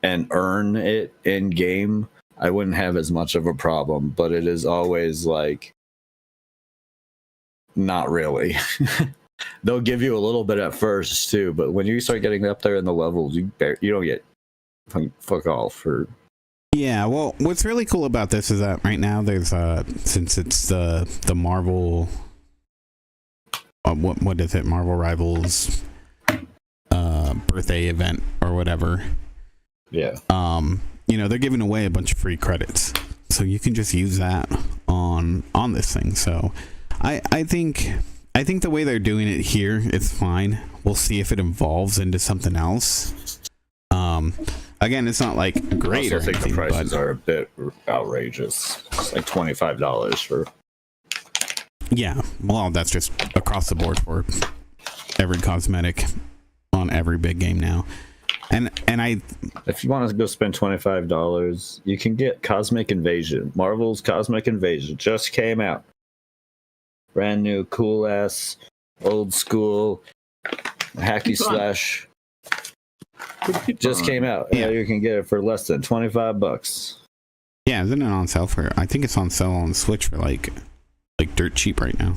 and earn it in game, I wouldn't have as much of a problem. But it is always like not really. They'll give you a little bit at first too, but when you start getting up there in the levels, you don't get fuck all for. Yeah, well, what's really cool about this is that right now there's since it's the Marvel what is it, Marvel Rivals birthday event or whatever. Yeah. You know, they're giving away a bunch of free credits, so you can just use that on this thing. So I think the way they're doing it here, it's fine. We'll see if it evolves into something else. Again, it's not like great. I think the prices are a bit outrageous. It's like $25 for. Yeah, well, that's just across the board for every cosmetic on every big game now. And if you want to go spend $25, you can get Cosmic Invasion. Marvel's Cosmic Invasion just came out. Brand new, cool ass, old school, hacky slash. Just came out. Yeah, you can get it for less than $25. Yeah, isn't it on sale for? I think it's on sale on Switch for like dirt cheap right now.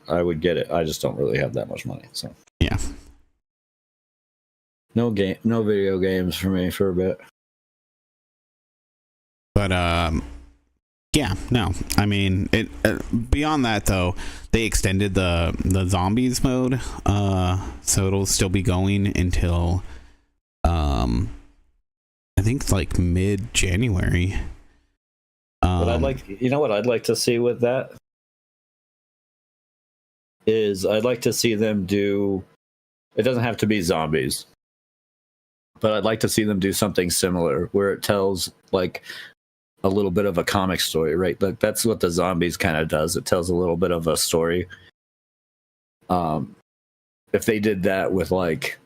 I would get it. I just don't really have that much money, so yeah. No video games for me for a bit. But yeah, no. I mean, it beyond that though, they extended the zombies mode, so it'll still be going until I think like mid-January. But I'd like, what I'd like to see with that is I'd like to see them do. It doesn't have to be zombies, but I'd like to see them do something similar where it tells like a little bit of a comic story, right? Like that's what the zombies kind of does. It tells a little bit of a story. If they did that with like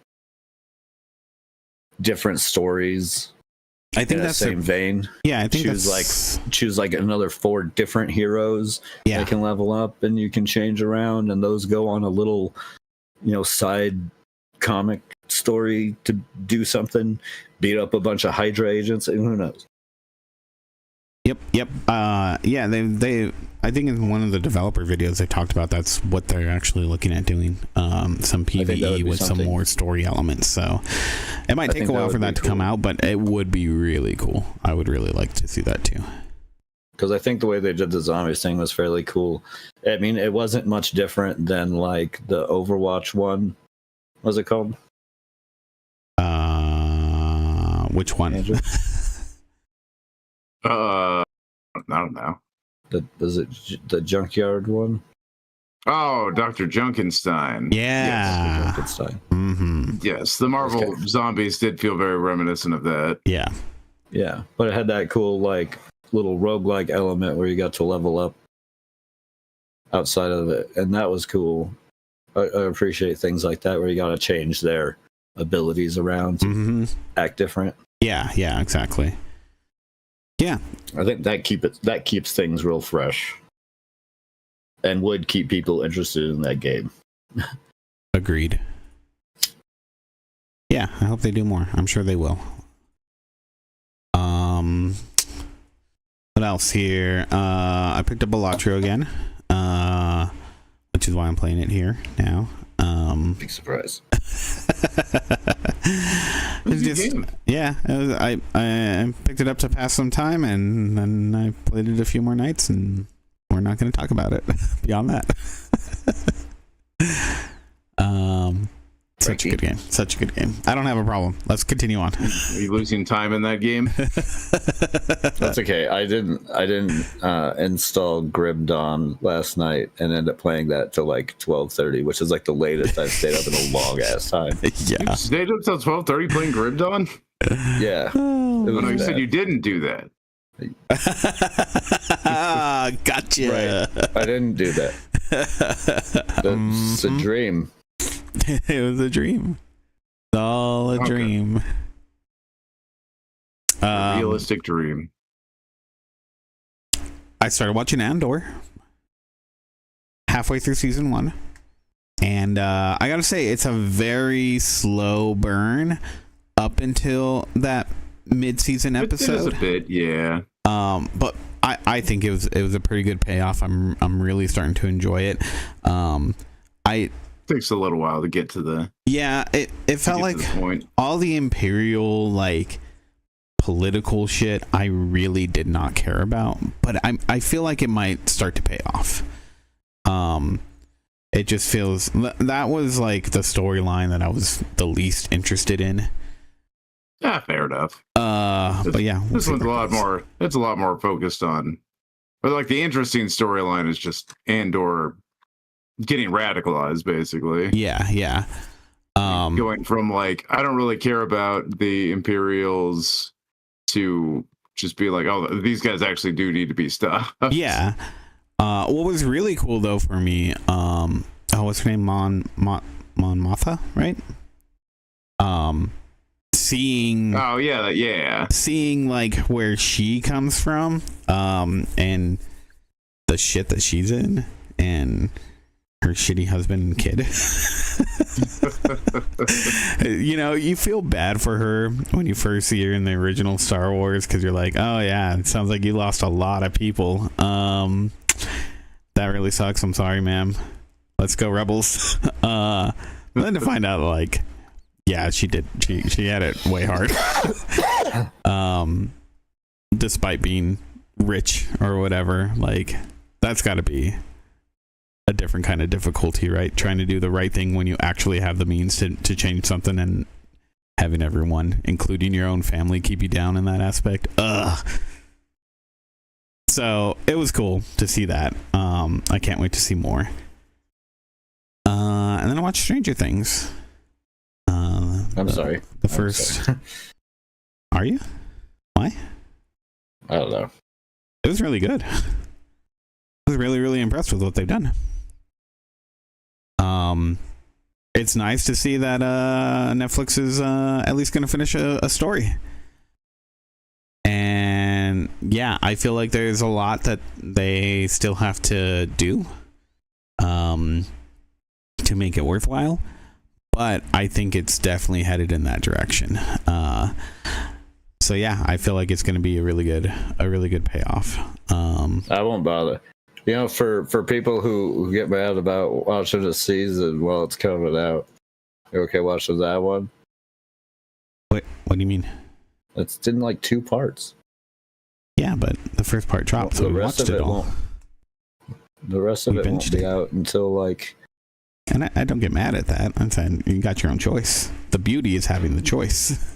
different stories, I think that's the same vein. Yeah, I think choose like another 4 different heroes that can level up, and you can change around, and those go on a little, side comic story to do something, beat up a bunch of Hydra agents, and who knows. Yep. Yeah, they I think in one of the developer videos they talked about that's what they're actually looking at doing. Some PvE with some more story elements. So it might take a while for that to come out, but it would be really cool. I would really like to see that too. Because I think the way they did the zombies thing was fairly cool. I mean, it wasn't much different than like the Overwatch one. What was it called? Which one? I don't know. Was it the Junkyard one? Oh, Dr. Junkenstein. Yeah. Yes, Junkenstein. Mm-hmm. Yes, the Marvel zombies did feel very reminiscent of that. Yeah. Yeah, but it had that cool like little roguelike element where you got to level up outside of it, and that was cool. I appreciate things like that where you got to change their abilities around to act different. Yeah, exactly. Yeah, I think that keeps things real fresh, and would keep people interested in that game. Agreed. Yeah, I hope they do more. I'm sure they will. What else here? I picked up Balatro again, which is why I'm playing it here now. Big surprise. It's just, yeah, I picked it up to pass some time, and then I played it a few more nights, and we're not going to talk about it beyond that. Such a good game. Such a good game. I don't have a problem. Let's continue on. Are you losing time in that game? That's okay. I didn't install Grim Dawn last night and ended up playing that till like 12:30, which is like the latest I've stayed up in a long ass time. Yeah. You stayed up till 12:30 playing Grim Dawn? Yeah. Oh, No, you said you didn't do that. Gotcha. Right. I didn't do that. It's a dream. It was a dream. It's all a dream. A realistic dream. I started watching Andor halfway through season 1, and I gotta say it's a very slow burn up until that mid-season episode. It is a bit, yeah. But I think it was a pretty good payoff. I'm really starting to enjoy it. Takes a little while to get to the it felt like all the Imperial like political shit I really did not care about, but I feel like it might start to pay off. It just feels that was like the storyline that I was the least interested in. Yeah, fair enough. But yeah, this one's a lot more. It's a lot more focused on, but like the interesting storyline is just Andor getting radicalized, basically. Yeah. Going from like I don't really care about the Imperials to just be like, oh, these guys actually do need to be stopped. Yeah. What was really cool though for me, what's her name, Mon Mothma, right? Seeing seeing like where she comes from, and the shit that she's in, and her shitty husband and kid. You know, you feel bad for her when you first see her in the original Star Wars, because you're like, oh yeah, it sounds like you lost a lot of people. That really sucks. I'm sorry, ma'am. Let's go, Rebels. Then to find out, like, yeah, she did. She had it way hard. Despite being rich or whatever, like, that's got to be a different kind of difficulty, right? Trying to do the right thing when you actually have the means to change something, and having everyone, including your own family, keep you down in that aspect. So it was cool to see that. I can't wait to see more. And then I watched Stranger Things. I'm sorry. The first. Are you? Why? I don't know. It was really good. I was really, really impressed with what they've done. It's nice to see that Netflix is at least going to finish a story. And yeah, I feel like there's a lot that they still have to do to make it worthwhile. But I think it's definitely headed in that direction. So yeah, I feel like it's going to be a really good payoff. I won't bother. You know, for people who get mad about watching a season while it's coming out, you okay watching that one? What do you mean? It's in like 2 parts. Yeah, but the first part dropped, so we watched it all. The rest of it won't be out until like... And I don't get mad at that. I'm saying you got your own choice. The beauty is having the choice.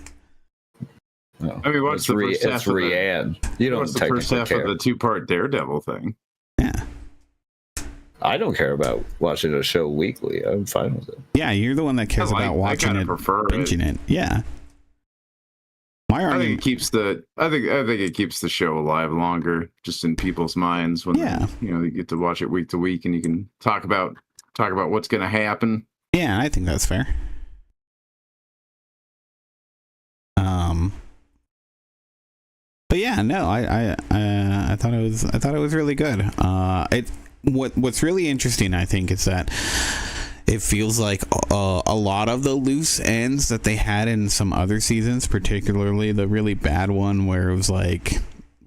No, I mean, what's the first half of Rianne. You don't what's the first half care. of the 2-part Daredevil thing? Yeah. I don't care about watching a show weekly. I'm fine with it. Yeah, you're the one that cares about watching it, binging it. Yeah. I think it keeps the show alive longer, just in people's minds when you get to watch it week to week, and you can talk about what's going to happen. Yeah, I think that's fair. But yeah, no, I thought it was really good. What's really interesting, I think, is that it feels like a lot of the loose ends that they had in some other seasons, particularly the really bad one where it was like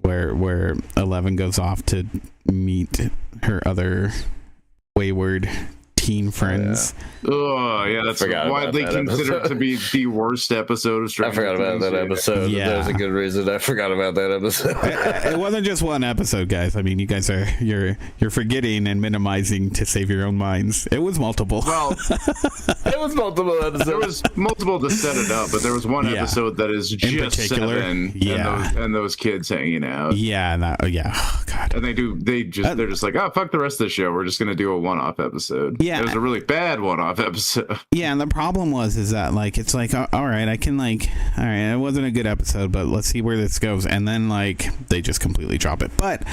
where Eleven goes off to meet her other wayward teen friends. Oh yeah, that's widely considered to be the worst episode of Stranger Things. I forgot about that episode. Yeah. There's a good reason I forgot about that episode. It wasn't just one episode, guys. I mean, you guys you're forgetting and minimizing to save your own minds. It was multiple. Well, it was multiple episodes. There was multiple to set it up, but there was one episode that is just Seven and those kids hanging out. Yeah, oh, God. And they're just like, oh, fuck the rest of the show. We're just gonna do a one-off episode. Yeah. It was a really bad one-off episode. Yeah, and the problem is that like it's like all right, it wasn't a good episode, but let's see where this goes, and then like they just completely drop it. But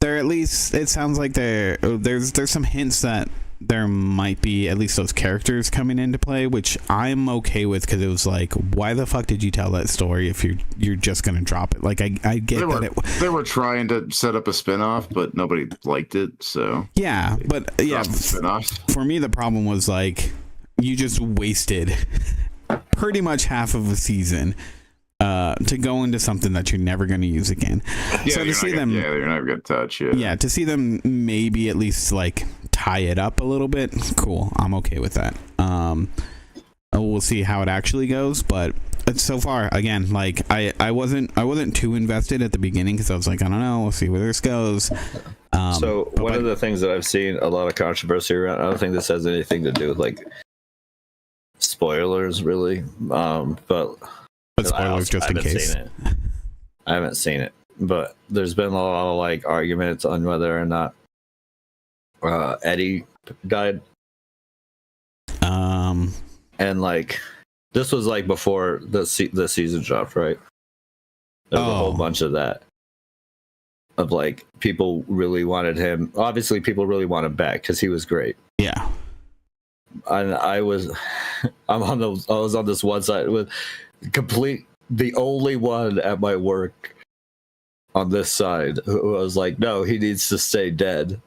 there, at least it sounds like there's some hints that there might be at least those characters coming into play, which I'm okay with, because it was like, why the fuck did you tell that story if you're just gonna drop it? Like I get they were trying to set up a spinoff, but nobody liked it, so for me the problem was like you just wasted pretty much half of a season to go into something that you're never going to use again. Yeah, so to see them, you're not going to touch it. Yeah, to see them maybe at least like tie it up a little bit, cool. I'm okay with that. We'll see how it actually goes, but so far, again, like I wasn't too invested at the beginning because I was like, I don't know, we'll see where this goes. So one of the things that I've seen a lot of controversy around, I don't think this has anything to do with like spoilers, really, but spoilers just in case. I haven't seen it, but there's been a lot of like arguments on whether or not Eddie died. And like this was like before the season dropped, right? There was a whole bunch of that. Of like people really wanted him. Obviously, people really want him back because he was great. Yeah. And I was on this one side with the only one at my work on this side who was like, no, he needs to stay dead.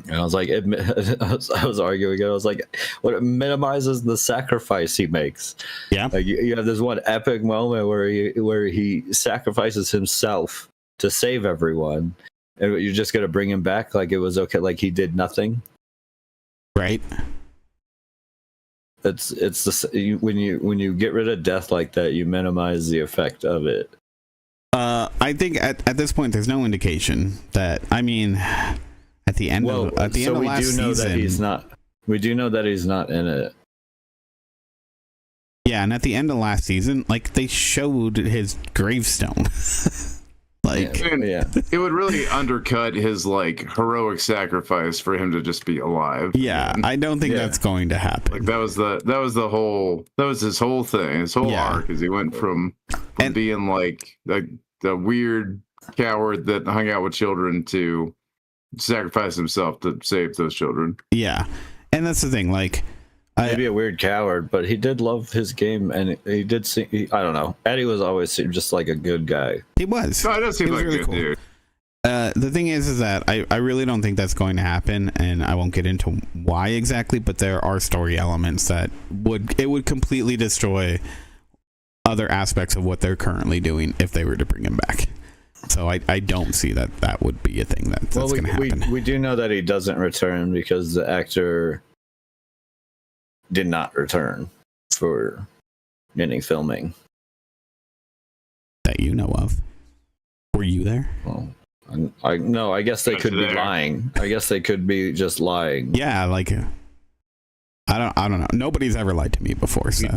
And I was like, I was arguing it. I was like, what, it minimizes the sacrifice he makes. Yeah. Like you have this one epic moment where he sacrifices himself to save everyone, and you're just gonna bring him back like it was okay, like he did nothing. Right. It's when you get rid of death like that, you minimize the effect of it. I think at this point, there's no indication that. I mean, at the end of last season, we do know that he's not in it. Yeah, and at the end of last season, like they showed his gravestone. It would really undercut his like heroic sacrifice for him to just be alive. Yeah, I don't think that's going to happen. Like that was his whole thing, his whole arc, is he went from being like the weird coward that hung out with children to sacrifice himself to save those children. Yeah, and that's the thing, like. Maybe a weird coward, but he did love his game, and he did see. I don't know. Eddie was always just like a good guy. He was. No, it does seem like really good dude. The thing is that I really don't think that's going to happen, and I won't get into why exactly. But there are story elements that would completely destroy other aspects of what they're currently doing if they were to bring him back. So I don't see that would be a thing that's going to happen. We do know that he doesn't return because the actor did not return for any filming that you know of. Were you there? Well, I guess they could be lying. I guess they could be just lying. Yeah, like I don't know. Nobody's ever lied to me before, so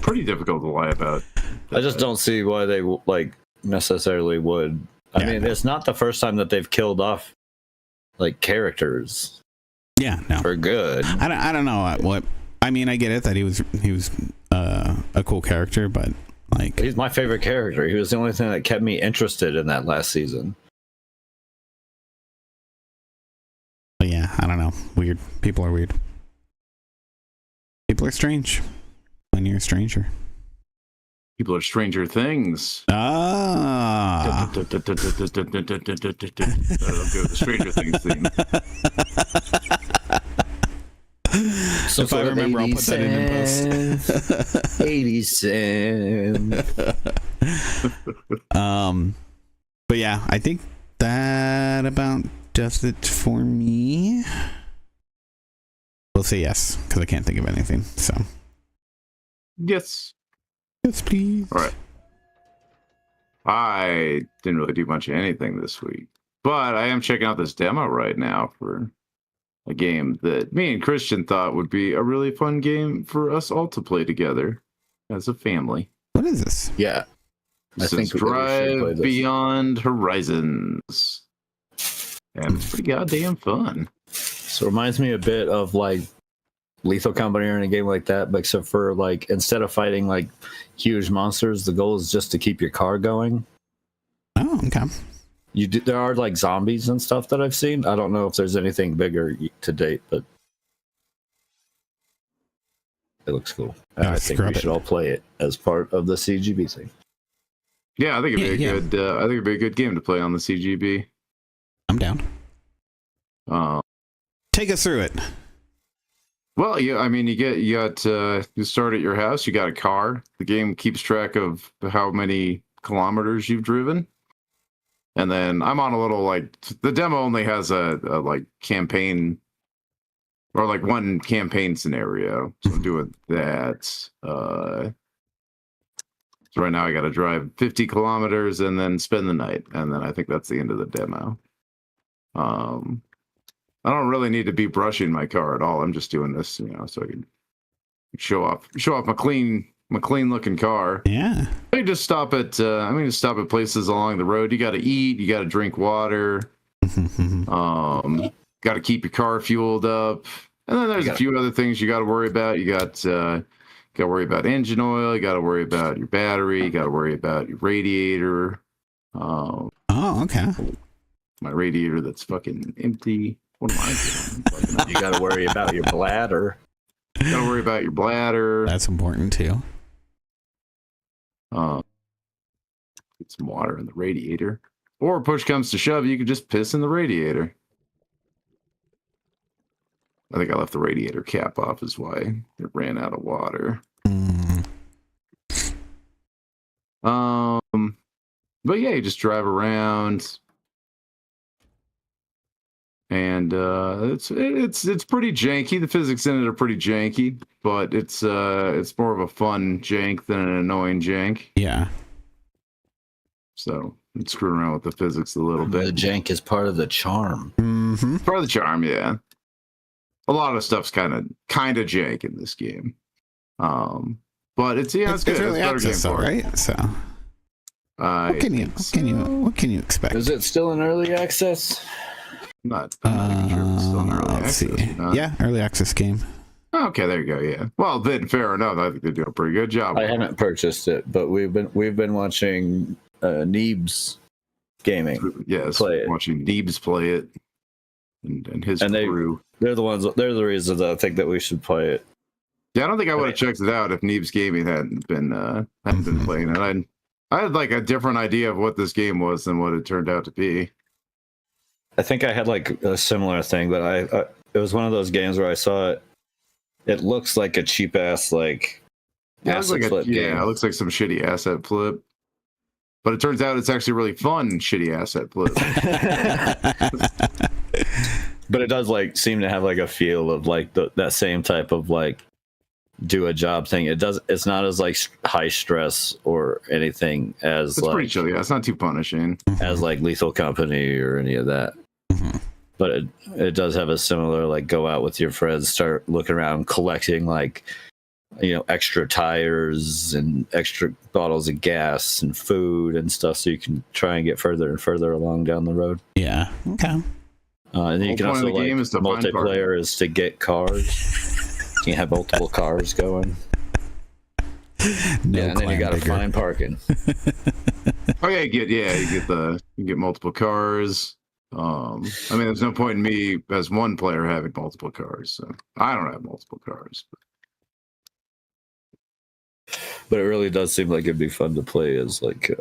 pretty difficult to lie about. I just don't see why they like necessarily would. I mean, it's not the first time that they've killed off like characters. Yeah, no, for good. I don't know what. I mean, I get it that he was a cool character, but like he's my favorite character. He was the only thing that kept me interested in that last season. But yeah, I don't know. Weird. People are weird. People are strange. When you're a stranger. People are Stranger Things. Ah. I'll go with the Stranger Things theme. So if I remember, I'll put that in post. 80 cents. But yeah, I think that about does it for me. We'll say yes, because I can't think of anything. So yes. Yes, please. All right. I didn't really do much of anything this week, but I am checking out this demo right now for a game that me and Christian thought would be a really fun game for us all to play together as a family. What is this? Yeah. This is Drive Beyond Horizons. And it's pretty goddamn fun. So it reminds me a bit of like Lethal Company or in a game like that, but except for like instead of fighting like huge monsters, the goal is just to keep your car going. Oh, okay. There are like zombies and stuff that I've seen. I don't know if there's anything bigger to date, but it looks cool. I think we should all play it as part of the CGB thing. Yeah, I think it'd be I think it'd be a good game to play on the CGB. I'm down. Take us through it. Well, yeah, I mean, you start at your house. You got a car. The game keeps track of how many kilometers you've driven. And then I'm on a little like the demo only has a like campaign or like one campaign scenario. So I'm doing that. So right now I got to drive 50 kilometers and then spend the night. And then I think that's the end of the demo. I don't really need to be brushing my car at all. I'm just doing this, so I can show off my clean looking car. Yeah. I just stop at places along the road. You got to eat, you got to drink water. Got to keep your car fueled up. And then there's a few other things you got to worry about. You got to worry about engine oil, you got to worry about your battery, you got to worry about your radiator. Oh, okay. My radiator that's fucking empty. What am I doing? You got to worry about your bladder. You got to worry about your bladder. That's important too. Get some water in the radiator. Or push comes to shove, you could just piss in the radiator. I think I left the radiator cap off is why it ran out of water. But yeah, you just drive around. And it's pretty janky. The physics in it are pretty janky, but it's more of a fun jank than an annoying jank. Yeah. So I'm screwing around with the physics a little bit. The jank is part of the charm. Mm-hmm. Part of the charm, yeah. A lot of stuff's kind of jank in this game, but it's good. It's early access, though, right? So. What can you expect? Is it still in early access? I'm not even sure it's still in early let's access. see. Yeah, early access game. Okay, there you go. Yeah. Well, then fair enough. I think they do a pretty good job. I haven't purchased it, but we've been watching Neebs Gaming. Yes, watching Neebs play it and his crew. They're the reasons I think that we should play it. Yeah, I don't think I would have checked it out if Neebs Gaming hadn't been playing it. I had like a different idea of what this game was than what it turned out to be. I think I had like a similar thing, but it was one of those games where I saw it. It looks like a cheap ass like Yeah, it looks like some shitty asset flip. But it turns out it's actually really fun, shitty asset flip. But it does like seem to have like a feel of like that same type of like do a job thing. It's not as like high stress or anything as it's like pretty chill. Yeah, it's not too punishing as like Lethal Company or any of that. Mm-hmm. But it does have a similar like go out with your friends, start looking around, collecting like extra tires and extra bottles of gas and food and stuff, so you can try and get further and further along down the road. Yeah. Okay. And then you can also like multiplayer is to get cars. You can have multiple cars going. No, and then you got to find parking. Oh yeah, you get multiple cars. I mean, there's no point in me as one player having multiple cars, so I don't have multiple cars. But it really does seem like it'd be fun to play as like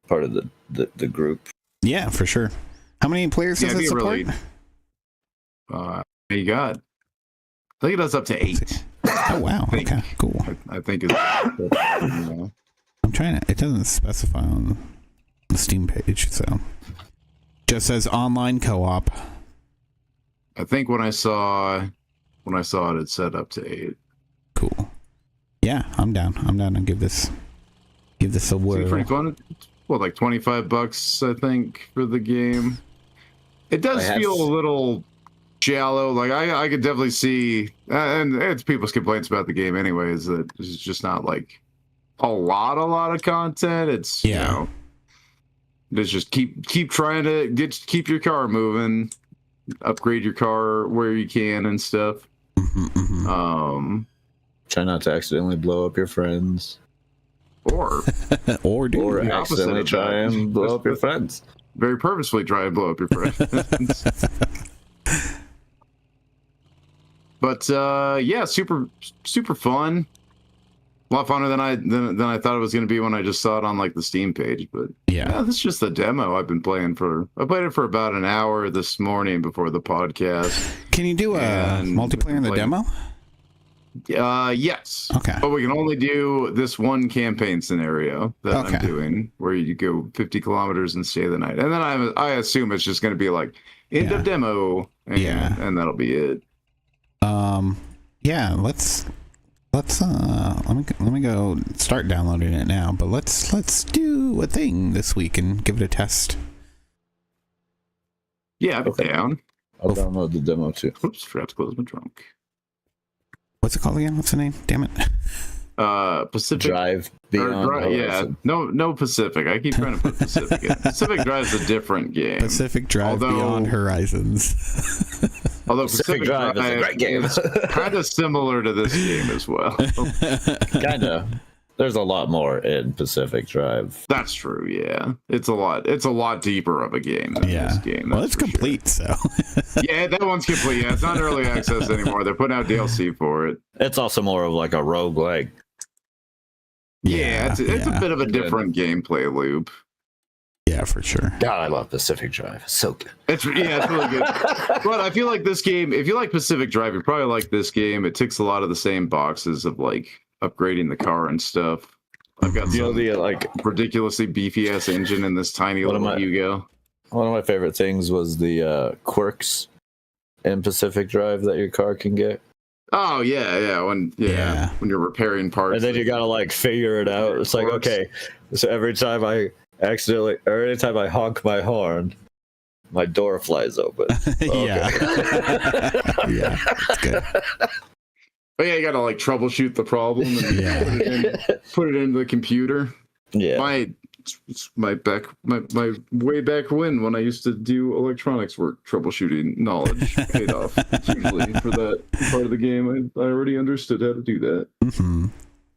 part of the group. Yeah, for sure. How many players does it support? You got. I think it does up to 8. Oh wow! Okay, cool. I think it's. I'm trying to. It doesn't specify on the Steam page, so just says online co-op. I think when I saw it, it said up to 8. Cool. Yeah, I'm down. I'm down to give this a whirl. It's pretty fun. Well, like $25, I think, for the game. It does feel a little shallow. Like I could definitely see, and it's people's complaints about the game anyways, that it's just not like a lot of content. It's it's just keep trying to keep your car moving, upgrade your car where you can and stuff. Mm-hmm. Try not to accidentally blow up your friends. Or accidentally try and blow up your friends. Very purposefully try and blow up your friends. But yeah, super fun. A lot funner than I thought it was going to be when I just saw it on like the Steam page. But yeah, this is just the demo I've been playing for. I played it for about an hour this morning before the podcast. Can you do a multiplayer in the demo? Yes. Okay. But we can only do this one campaign scenario that I'm doing, where you go 50 kilometers and stay the night. And then I assume it's just going to be like end of demo, and that'll be it. Yeah. Let's let me go start downloading it now. But let's do a thing this week and give it a test. Yeah, I'm down. I'll download the demo too. Oops, forgot to close my trunk. What's it called again? What's the name? Damn it. Pacific Drive Beyond Horizon. No Pacific. I keep trying to put Pacific in. Pacific Drive's a different game. Pacific Drive Beyond Horizons. Although Pacific Drive is a great game. It's kind of similar to this game as well. Kind of. There's a lot more in Pacific Drive. That's true, yeah. It's a lot deeper of a game than this game. Well, it's complete, so. Yeah, that one's complete. Yeah, it's not early access anymore. They're putting out DLC for it. It's also more of like a roguelike. Yeah, it's a bit of a different gameplay loop. Yeah, for sure. God, I love Pacific Drive. It's so good. It's really good. But I feel like this game, if you like Pacific Drive, you probably like this game. It ticks a lot of the same boxes of like upgrading the car and stuff. I've got the like ridiculously beefy ass engine in this tiny little Hugo. One of my favorite things was the quirks in Pacific Drive that your car can get. Oh yeah, when you're repairing parts, and then you gotta like figure it out. It's like, okay, so every time I honk my horn, my door flies open. Yeah, that's good. But yeah, you gotta like troubleshoot the problem and put it into the computer. Yeah, my way back when I used to do electronics work, troubleshooting knowledge paid off hugely for that part of the game. I already understood how to do that. Mm-hmm.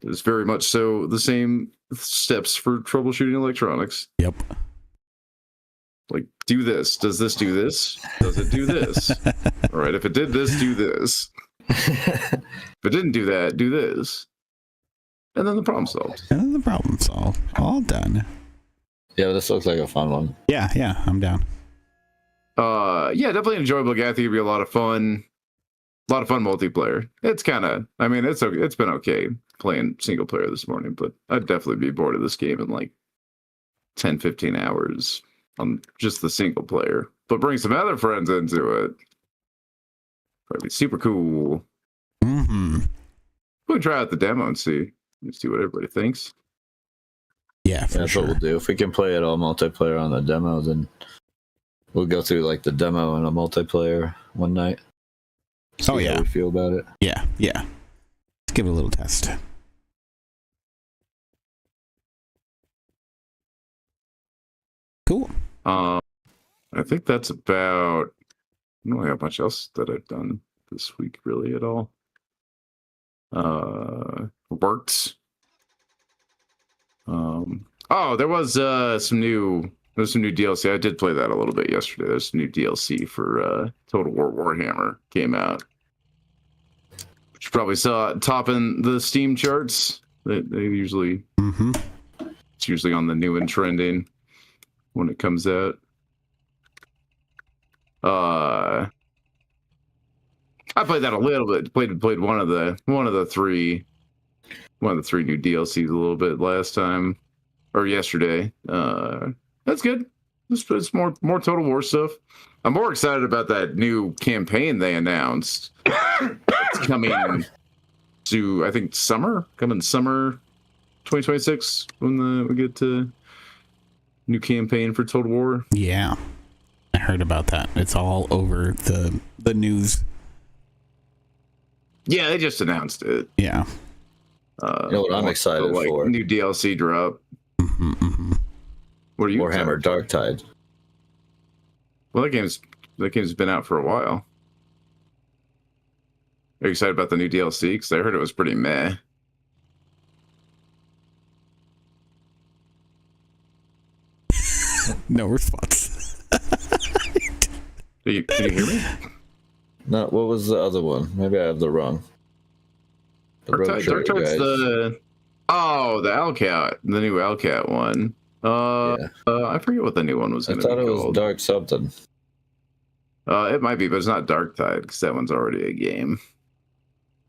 It's very much so the same steps for troubleshooting electronics. Yep. Like, do this. Does this do this? Does it do this? All right. If it did this, do this. If it didn't do that, do this. And then the problem solved. All done. Yeah, this looks like a fun one. Yeah, I'm down. Yeah, definitely enjoyable. I think it'd be a lot of fun multiplayer. It's kind of, I mean, it's been okay. playing single player this morning, but I'd definitely be bored of this game in like 10, 15 hours on just the single player. But bring some other friends into it. Probably be super cool. Mm-hmm. We'll try out the demo and see what everybody thinks. Yeah, for That's sure. what we'll do. If we can play it all multiplayer on the demo, then we'll go through like the demo and a multiplayer one night. See Oh, yeah. how we feel about it. Yeah. Let's give it a little test. Cool. I think that's about. I don't really have much else that I've done this week, really, at all. Worked. There was some new DLC. I did play that a little bit yesterday. There's some new DLC for Total War Warhammer came out. Which you probably saw topping the Steam charts. They usually it's usually on the new and trending when it comes out. I played that a little bit. Played one of the three new DLCs a little bit last time or yesterday. That's good. It's more Total War stuff. I'm more excited about that new campaign they announced. It's coming to, I think, summer 2026 when we get to new campaign for Total War. Yeah, I heard about that. It's all over the news. Yeah, they just announced it. Yeah. You know what I'm excited for? New DLC drop. What are you? Warhammer Darktide. Well, that game's been out for a while. Are you excited about the new DLC? Because I heard it was pretty meh. No response. Can you hear me? No, what was the other one? Maybe I have the wrong. Darktide's the Alcat, the new Alcat one. I forget what the new one was. I thought it was Dark something. It might be, but it's not Darktide because that one's already a game.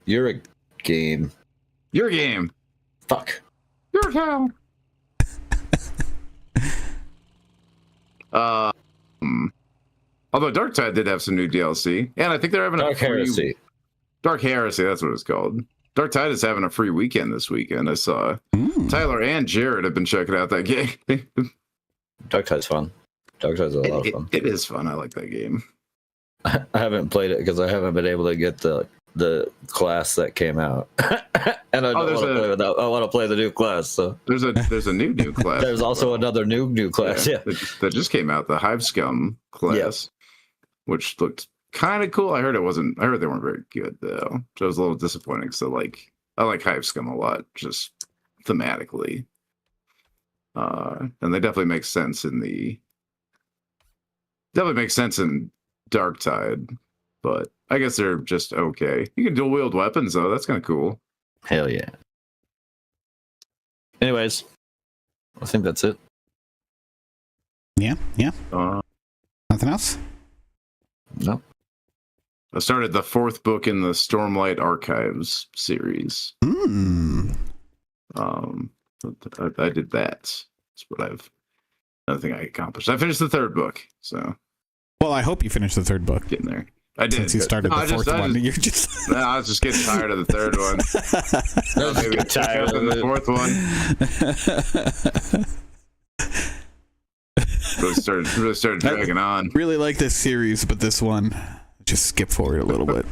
You're a game. Your game. Fuck. Your cow. Although Darktide did have some new DLC, and I think they're having Dark Heresy. Dark Heresy, that's what it's called. Darktide is having a free weekend this weekend. I saw Tyler and Jared have been checking out that game. Darktide's fun. Darktide's a lot of fun. It is fun. I like that game. I haven't played it because I haven't been able to get the class that came out, and I want to play the new class. So there's a new class. There's also another new class. Yeah, that just came out. The Hive Scum class, which looked kind of cool. I heard they weren't very good though, so it was a little disappointing. So I like Hive Scum a lot, just thematically, and they definitely make sense in Darktide, but I guess they're just okay. You can dual wield weapons though. That's kind of cool. Hell yeah. Anyways, I think that's it. Yeah. Nothing else? No. I started the 4th book in the Stormlight Archives series. Mm. I did that. That's what another thing I accomplished. I finished the 3rd book, so. Well, I hope you finish the 3rd book. Getting there. I did. Since you started the 4th one, you're just. No, I was just getting tired of the 3rd one. Maybe tired of the 4th one. Really started dragging on. Really like this series, but this one, just skip forward a little bit.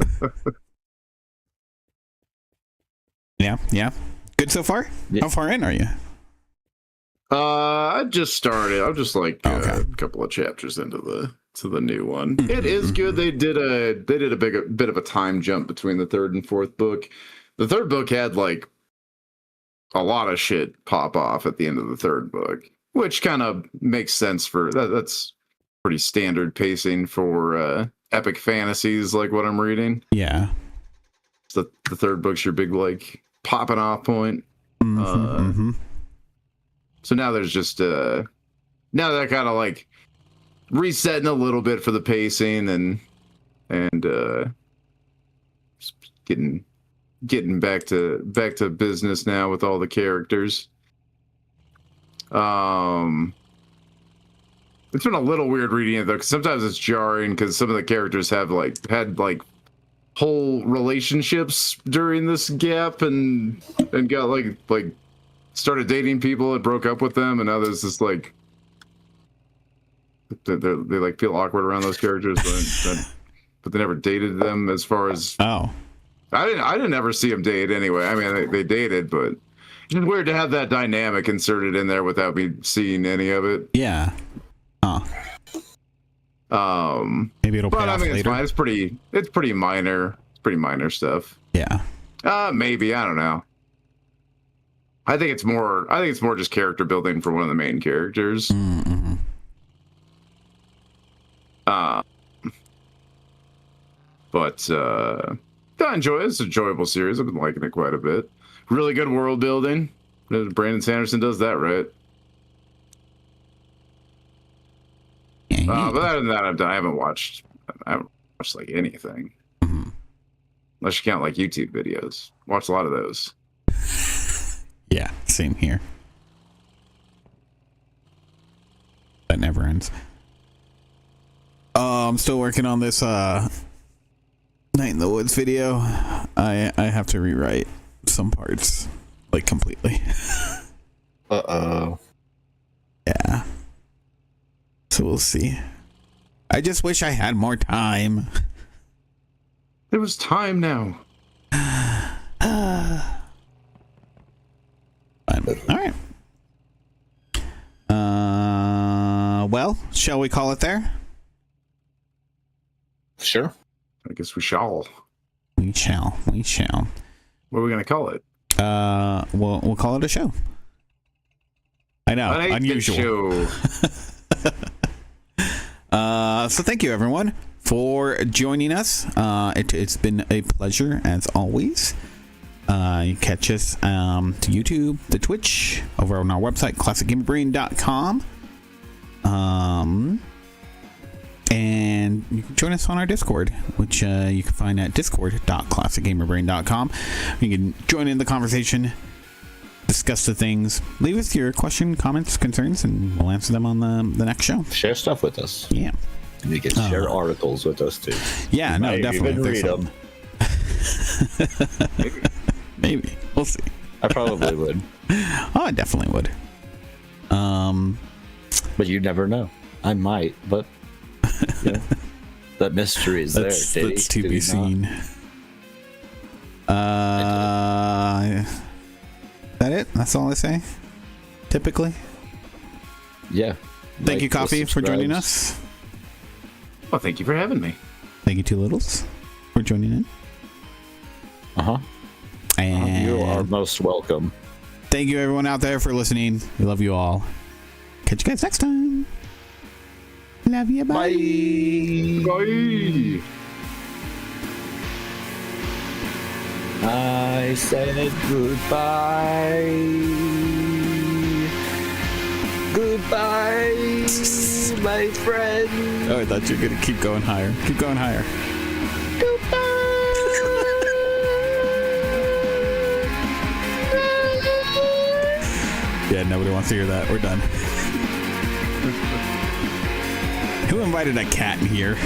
Yeah. Good so far? Yeah. How far in are you? I just started. I'm just like a couple of chapters into the new one. It is good. They did a bit of a time jump between the 3rd and 4th book. The 3rd book had like a lot of shit pop off at the end of the 3rd book, which kind of makes sense for that's pretty standard pacing for epic fantasies like what I'm reading. Yeah. So the 3rd book's your big like popping off point. So now there's just now they're kind of like resetting a little bit for the pacing and just getting getting back to business now with all the characters. It's been a little weird reading it though, because sometimes it's jarring because some of the characters have had whole relationships during this gap and got like started dating people and broke up with them, and now there's this like they like feel awkward around those characters, but they never dated them. As far as I didn't ever see them date anyway. I mean, they dated, but it's just weird to have that dynamic inserted in there without me seeing any of it. Yeah. Maybe it'll pay off later. It's fine. It's pretty minor. It's pretty minor stuff. Yeah. Maybe, I don't know. I think it's more just character building for one of the main characters. Mm-hmm. But I enjoy it. It's an enjoyable series. I've been liking it quite a bit. Really good world building. Brandon Sanderson does that right. But other than that, I haven't watched like anything. Mm-hmm. Unless you count like YouTube videos. Watch a lot of those. Yeah, same here. That never ends. I'm still working on this Night in the Woods video. I have to rewrite some parts, like completely. Uh-oh. Yeah. So we'll see. I just wish I had more time. There was time now. All right. Well, shall we call it there? Sure. I guess we shall. We shall. What are we gonna call it? We'll call it a show. I know, unusual. So thank you everyone for joining us. It's been a pleasure as always. You catch us to YouTube, the Twitch, over on our website, classicgamerbrain.com. And you can join us on our Discord, which you can find at discord.classicgamerbrain.com. You can join in the conversation, discuss the things, leave us your question, comments, concerns, and we'll answer them on the next show. Share stuff with us. Yeah. And you can share articles with us too. Yeah, you no, definitely. Even read them. Maybe. We'll see. I probably would. Oh, I definitely would. But you never know. I might, but you know, that mystery is there. That's to be seen. That it? That's all I say? Typically? Yeah. Thank you, Coffee, for joining us. Well, thank you for having me. Thank you, Two Littles, for joining in. And you are most welcome. Thank you, everyone out there, for listening. We love you all. Catch you guys next time. Love you. Bye. Bye. I said goodbye. Goodbye, my friend. Oh, I thought you were going to keep going higher. Keep going higher. Yeah, nobody wants to hear that. We're done. Who invited a cat in here?